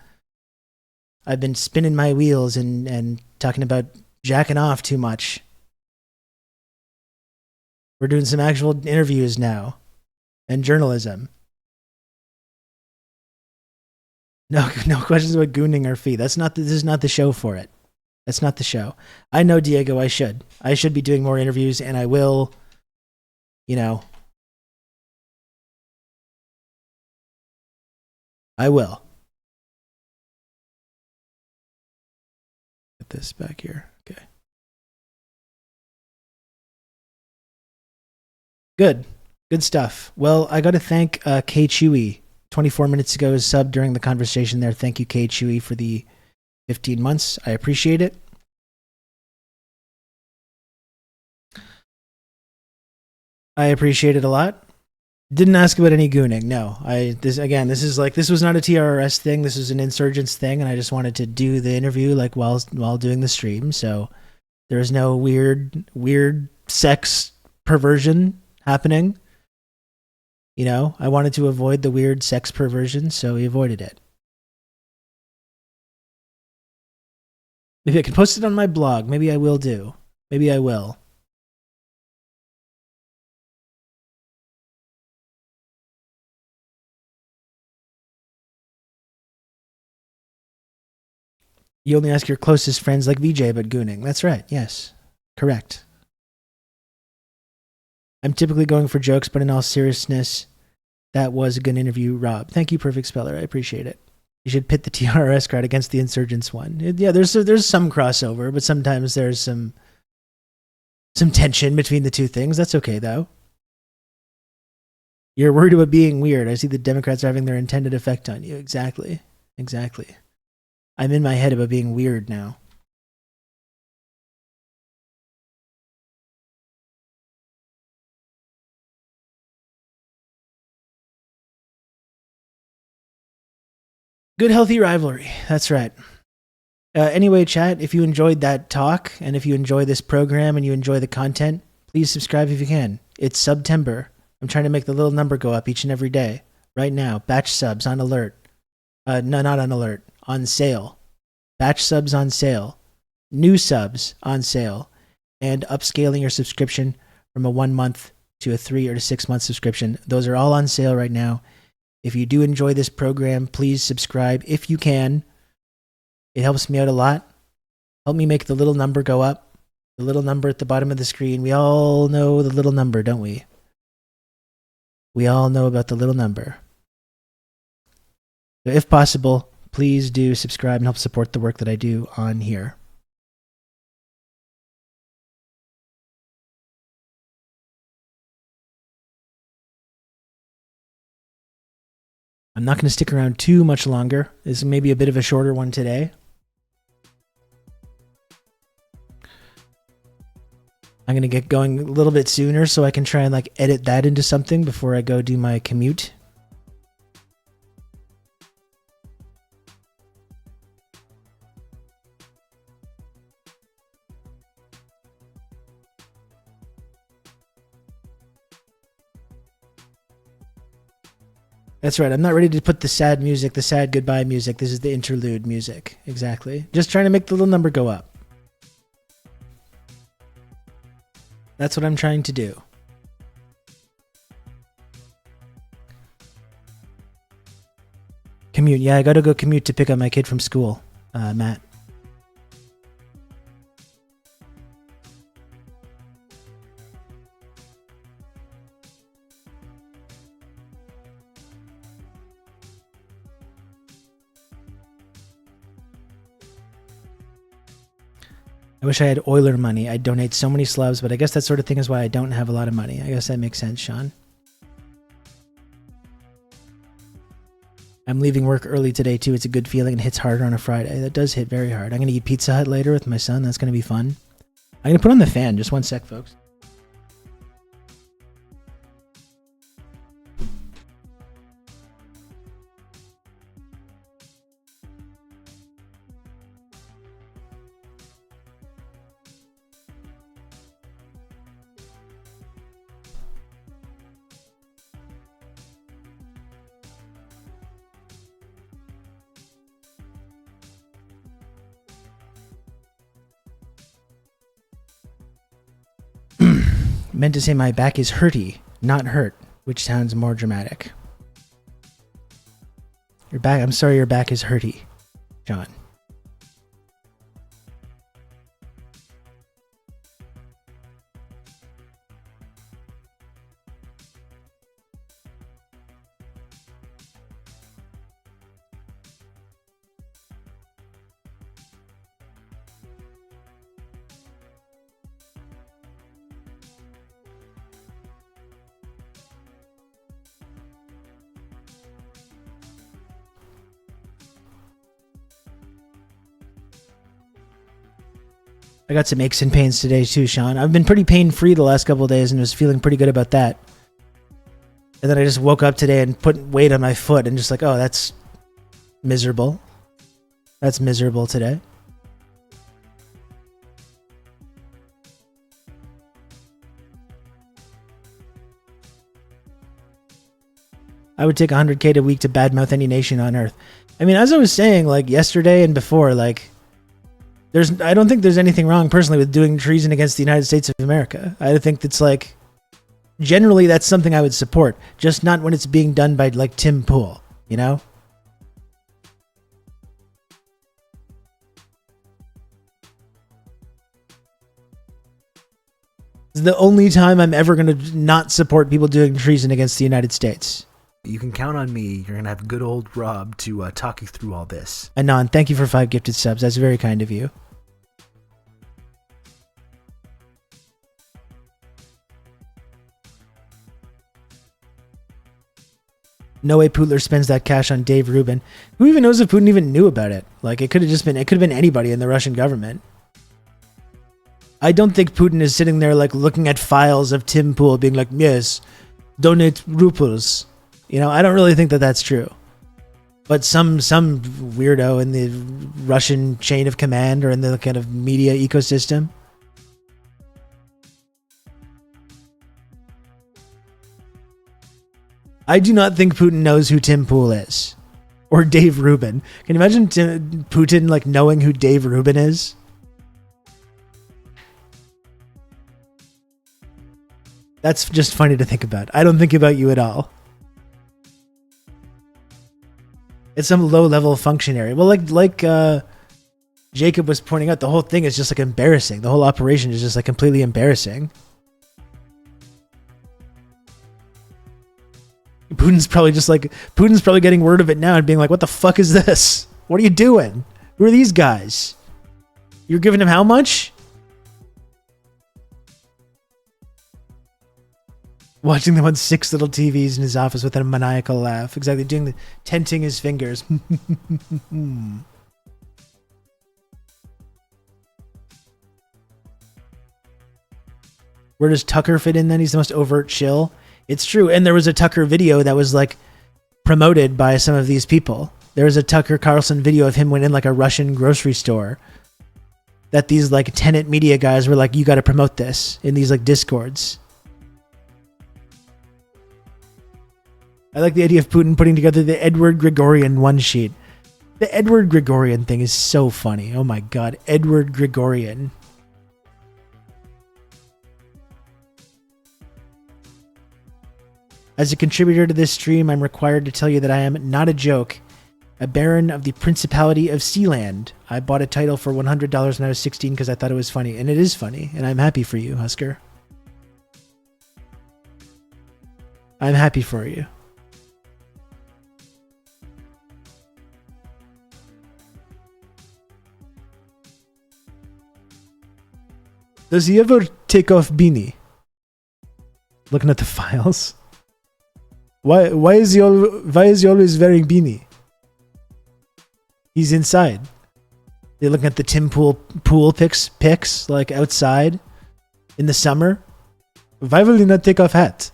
I've been spinning my wheels and talking about jacking off too much. We're doing some actual interviews now and journalism. No questions about gooning our feet. This is not the show for it. That's not the show. I know, Diego, I should be doing more interviews, and I will, you know, I will. Get this back here. Okay. Good stuff. Well, I got to thank K Chewy. 24 minutes ago, subbed during the conversation there. Thank you, K Chewy, for the 15 months. I appreciate it. I appreciate it a lot. Didn't ask about any gooning. No, this was not a TRRS thing. This was an insurgents thing, and I just wanted to do the interview like while doing the stream. So there was no weird sex perversion happening. You know, I wanted to avoid the weird sex perversion, so we avoided it. Maybe I can post it on my blog. Maybe I will do. Maybe I will. You only ask your closest friends like VJ about gooning. That's right. Yes. Correct. I'm typically going for jokes, but in all seriousness, that was a good interview, Rob. Thank you, Perfect Speller. I appreciate it. You should pit the TRRS card against the Insurgents one. Yeah, there's some crossover, but sometimes there's some tension between the two things. That's okay, though. You're worried about being weird. I see the Democrats are having their intended effect on you. Exactly. I'm in my head about being weird now. Good, healthy rivalry. That's right. Anyway, chat, if you enjoyed that talk, and if you enjoy this program and you enjoy the content, please subscribe if you can. It's September. I'm trying to make the little number go up each and every day. Right now, batch subs on alert. No, not on alert. On sale. Batch subs on sale. New subs on sale. And upscaling your subscription from a 1 month to a 3 or to 6 month subscription. Those are all on sale right now. If you do enjoy this program, please subscribe if you can. It helps me out a lot. Help me make the little number go up. The little number at the bottom of the screen. We all know the little number, don't we? We all know about the little number. So if possible, please do subscribe and help support the work that I do on here. I'm not going to stick around too much longer. This is maybe a bit of a shorter one today. I'm going to get going a little bit sooner so I can try and like edit that into something before I go do my commute. That's right. I'm not ready to put the sad music, the sad goodbye music. This is the interlude music. Exactly. Just trying to make the little number go up. That's what I'm trying to do. Commute. Yeah, I gotta go commute to pick up my kid from school, Matt. I wish I had Euler money. I'd donate so many slubs, but I guess that sort of thing is why I don't have a lot of money. I guess that makes sense, Sean. I'm leaving work early today, too. It's a good feeling and hits harder on a Friday. That does hit very hard. I'm going to eat Pizza Hut later with my son. That's going to be fun. I'm going to put on the fan. Just one sec, folks. Meant to say my back is hurty, not hurt, which sounds more dramatic. Your back, I'm sorry your back is hurty, John. I got some aches and pains today too, Sean. I've been pretty pain-free the last couple of days and was feeling pretty good about that. And then I just woke up today and put weight on my foot and just like, oh, that's miserable. That's miserable today. I would take 100K a week to badmouth any nation on earth. I mean, as I was saying, like yesterday and before, like, I don't think there's anything wrong personally with doing treason against the United States of America. I think that's like, generally that's something I would support, just not when it's being done by like Tim Pool, you know? It's the only time I'm ever going to not support people doing treason against the United States. You can count on me. You're going to have good old Rob to talk you through all this. Anon, thank you for 5 gifted subs. That's very kind of you. No way Putler spends that cash on Dave Rubin. Who even knows if Putin even knew about it? Like, it could have been anybody in the Russian government. I don't think Putin is sitting there, like, looking at files of Tim Pool being like, yes, donate rubles. You know, I don't really think that that's true. But some weirdo in the Russian chain of command or in the kind of media ecosystem. I do not think Putin knows who Tim Pool is. Or Dave Rubin. Can you imagine Putin like knowing who Dave Rubin is? That's just funny to think about. I don't think about you at all. It's some low-level functionary. Well, like Jacob was pointing out, the whole thing is just like embarrassing. The whole operation is just like completely embarrassing. Putin's probably getting word of it now and being like, what the fuck is this? What are you doing? Who are these guys? You're giving him how much? Watching them on 6 little TVs in his office with a maniacal laugh. Exactly, tenting his fingers. Where does Tucker fit in then? He's the most overt shill. It's true. And there was a Tucker video that was like promoted by some of these people. There was a Tucker Carlson video of him went in like a Russian grocery store that these like tenant media guys were like, you got to promote this in these like discords. I like the idea of Putin putting together the Edward Gregorian one sheet. The Edward Gregorian thing is so funny. Oh my God. Edward Gregorian. As a contributor to this stream, I'm required to tell you that I am not a joke. A baron of the Principality of Sealand. I bought a title for $100 when I was 16 because I thought it was funny. And it is funny. And I'm happy for you, Husker. I'm happy for you. Does he ever take off beanie? Looking at the files. Why is he always wearing beanie? He's inside. They're looking at the Tim Pool pics like outside in the summer. Why will he not take off hat?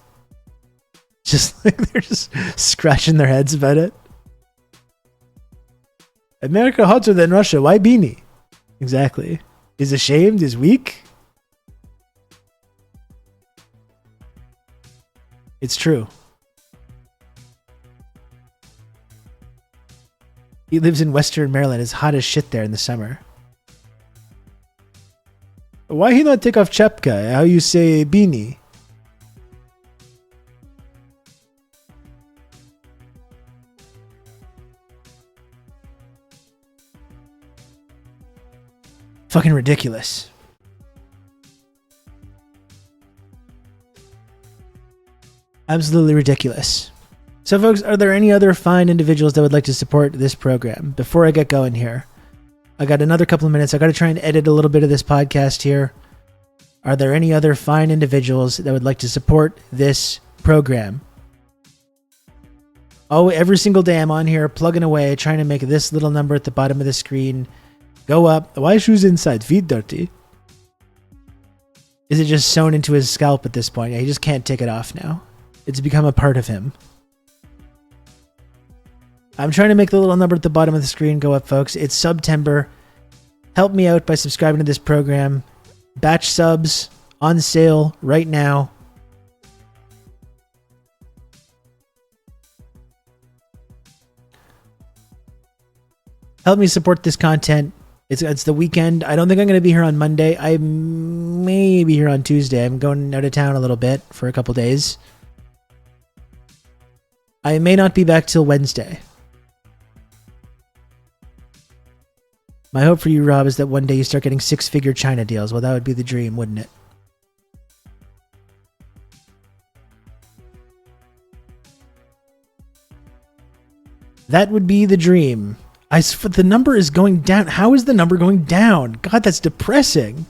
Just like they're just scratching their heads about it. America hotter than Russia. Why beanie? Exactly. Is ashamed? Is weak? It's true. He lives in Western Maryland. It's hot as shit there in the summer. Why he not take off chapka? How you say beanie? Fucking ridiculous. Absolutely ridiculous. So folks, are there any other fine individuals that would like to support this program? Before I get going here, I got another couple of minutes. I got to try and edit a little bit of this podcast here. Are there any other fine individuals that would like to support this program? Oh, every single day I'm on here plugging away, trying to make this little number at the bottom of the screen go up. Why shoes inside? Feet dirty. Is it just sewn into his scalp at this point? Yeah, he just can't take it off now. It's become a part of him. I'm trying to make the little number at the bottom of the screen go up, folks. It's September. Help me out by subscribing to this program. Batch subs on sale right now. Help me support this content. It's the weekend. I don't think I'm going to be here on Monday. I may be here on Tuesday. I'm going out of town a little bit for a couple days. I may not be back till Wednesday. My hope for you, Rob, is that one day you start getting six-figure China deals. Well, that would be the dream, wouldn't it? That would be the dream. The number is going down. How is the number going down? God, that's depressing.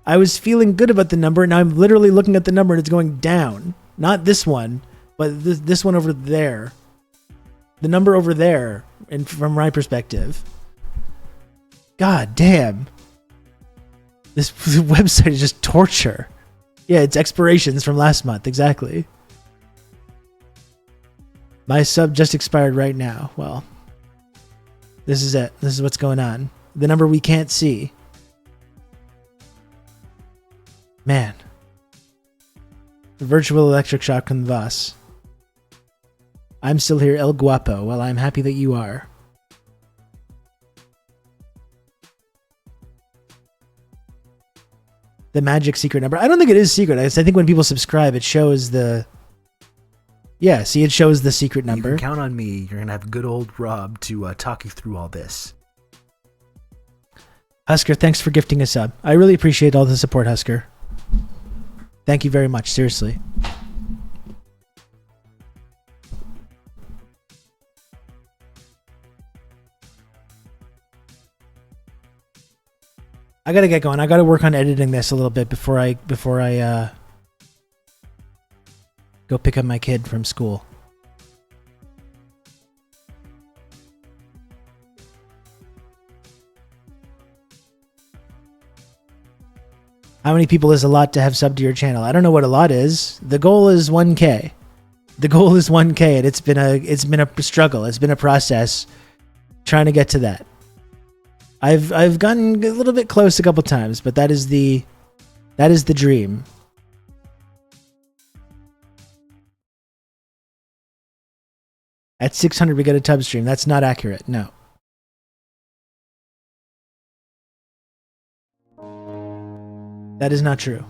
I was feeling good about the number, and now I'm literally looking at the number and it's going down. Not this one, but this one over there. The number over there, and from my perspective. God damn. This website is just torture. Yeah, it's expirations from last month. Exactly. My sub just expired right now. Well, this is it. This is what's going on. The number we can't see. Man. The virtual electric shock from Voss. I'm still here, El Guapo. Well, I'm happy that you are. The magic secret number. I don't think it is secret. I think when people subscribe, it shows the... Yeah, see, it shows the secret number. You can count on me. You're going to have good old Rob to talk you through all this. Husker, thanks for gifting a sub. I really appreciate all the support, Husker. Thank you very much, seriously. I gotta get going. I gotta work on editing this a little bit before I go pick up my kid from school. How How many people is a lot to have sub to your channel? I don't know what a lot is. The goal is 1K. The goal is 1K, and it's been a struggle. It's been a process trying to get to that. I've gotten a little bit close a couple times, but that is the dream. At 600 we get a tub stream. That's not accurate. No. That is not true.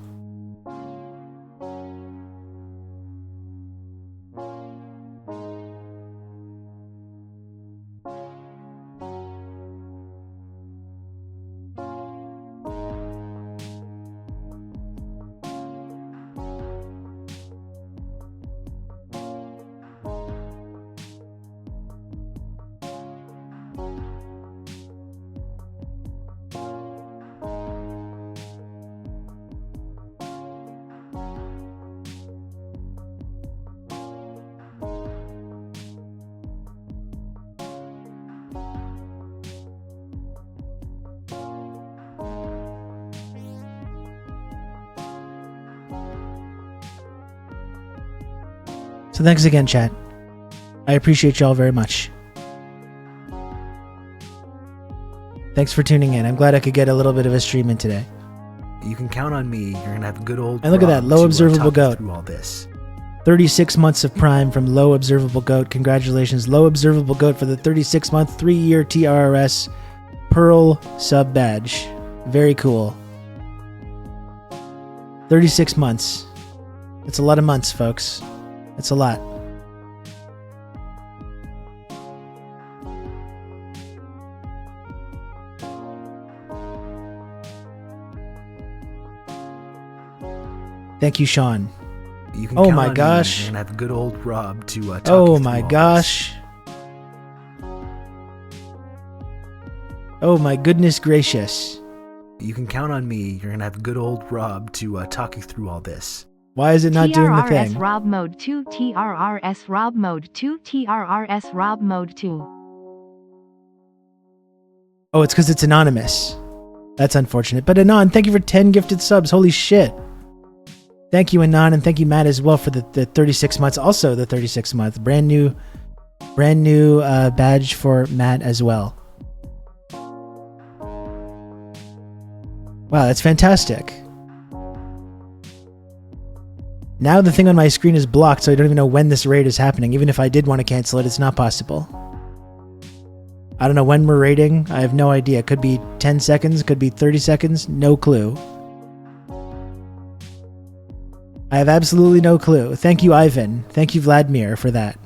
So thanks again, chat. I appreciate y'all very much. Thanks for tuning in. I'm glad I could get a little bit of a stream in today. You can count on me. You're gonna have a good old. And look at that, low observable goat. Through all this. 36 months of Prime from Low Observable Goat. Congratulations, Low Observable Goat, for the 36-month, 3-year TRRS Pearl sub badge. Very cool. 36 months. It's a lot of months, folks. It's a lot. Thank you, Sean. You can oh count my on gosh. Me. You're gonna have good old Rob to talk oh you my through all gosh. This. Oh my goodness gracious. You can count on me. You're gonna have good old Rob to talk you through all this. Why is it not doing the thing? TRRS Rob Mode 2, TRRS Rob Mode 2, TRRS Rob Mode 2. Oh, it's because it's anonymous. That's unfortunate. But Anon, thank you for 10 gifted subs. Holy shit. Thank you, Anon, and thank you, Matt, as well, for the 36 months. Also, the 36 month. Brand new badge for Matt as well. Wow, that's fantastic. Now the thing on my screen is blocked, so I don't even know when this raid is happening. Even if I did want to cancel it, it's not possible. I don't know when we're raiding. I have no idea. Could be 10 seconds, could be 30 seconds. No clue. I have absolutely no clue. Thank you, Ivan. Thank you, Vladimir, for that.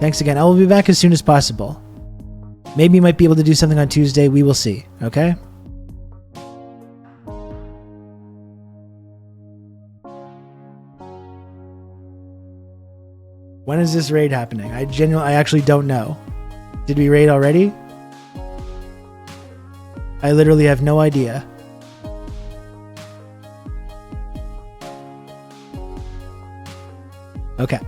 Thanks again. I will be back as soon as possible. Maybe might be able to do something on Tuesday. We will see. Okay? When is this raid happening? I actually don't know. Did we raid already? I literally have no idea. Okay.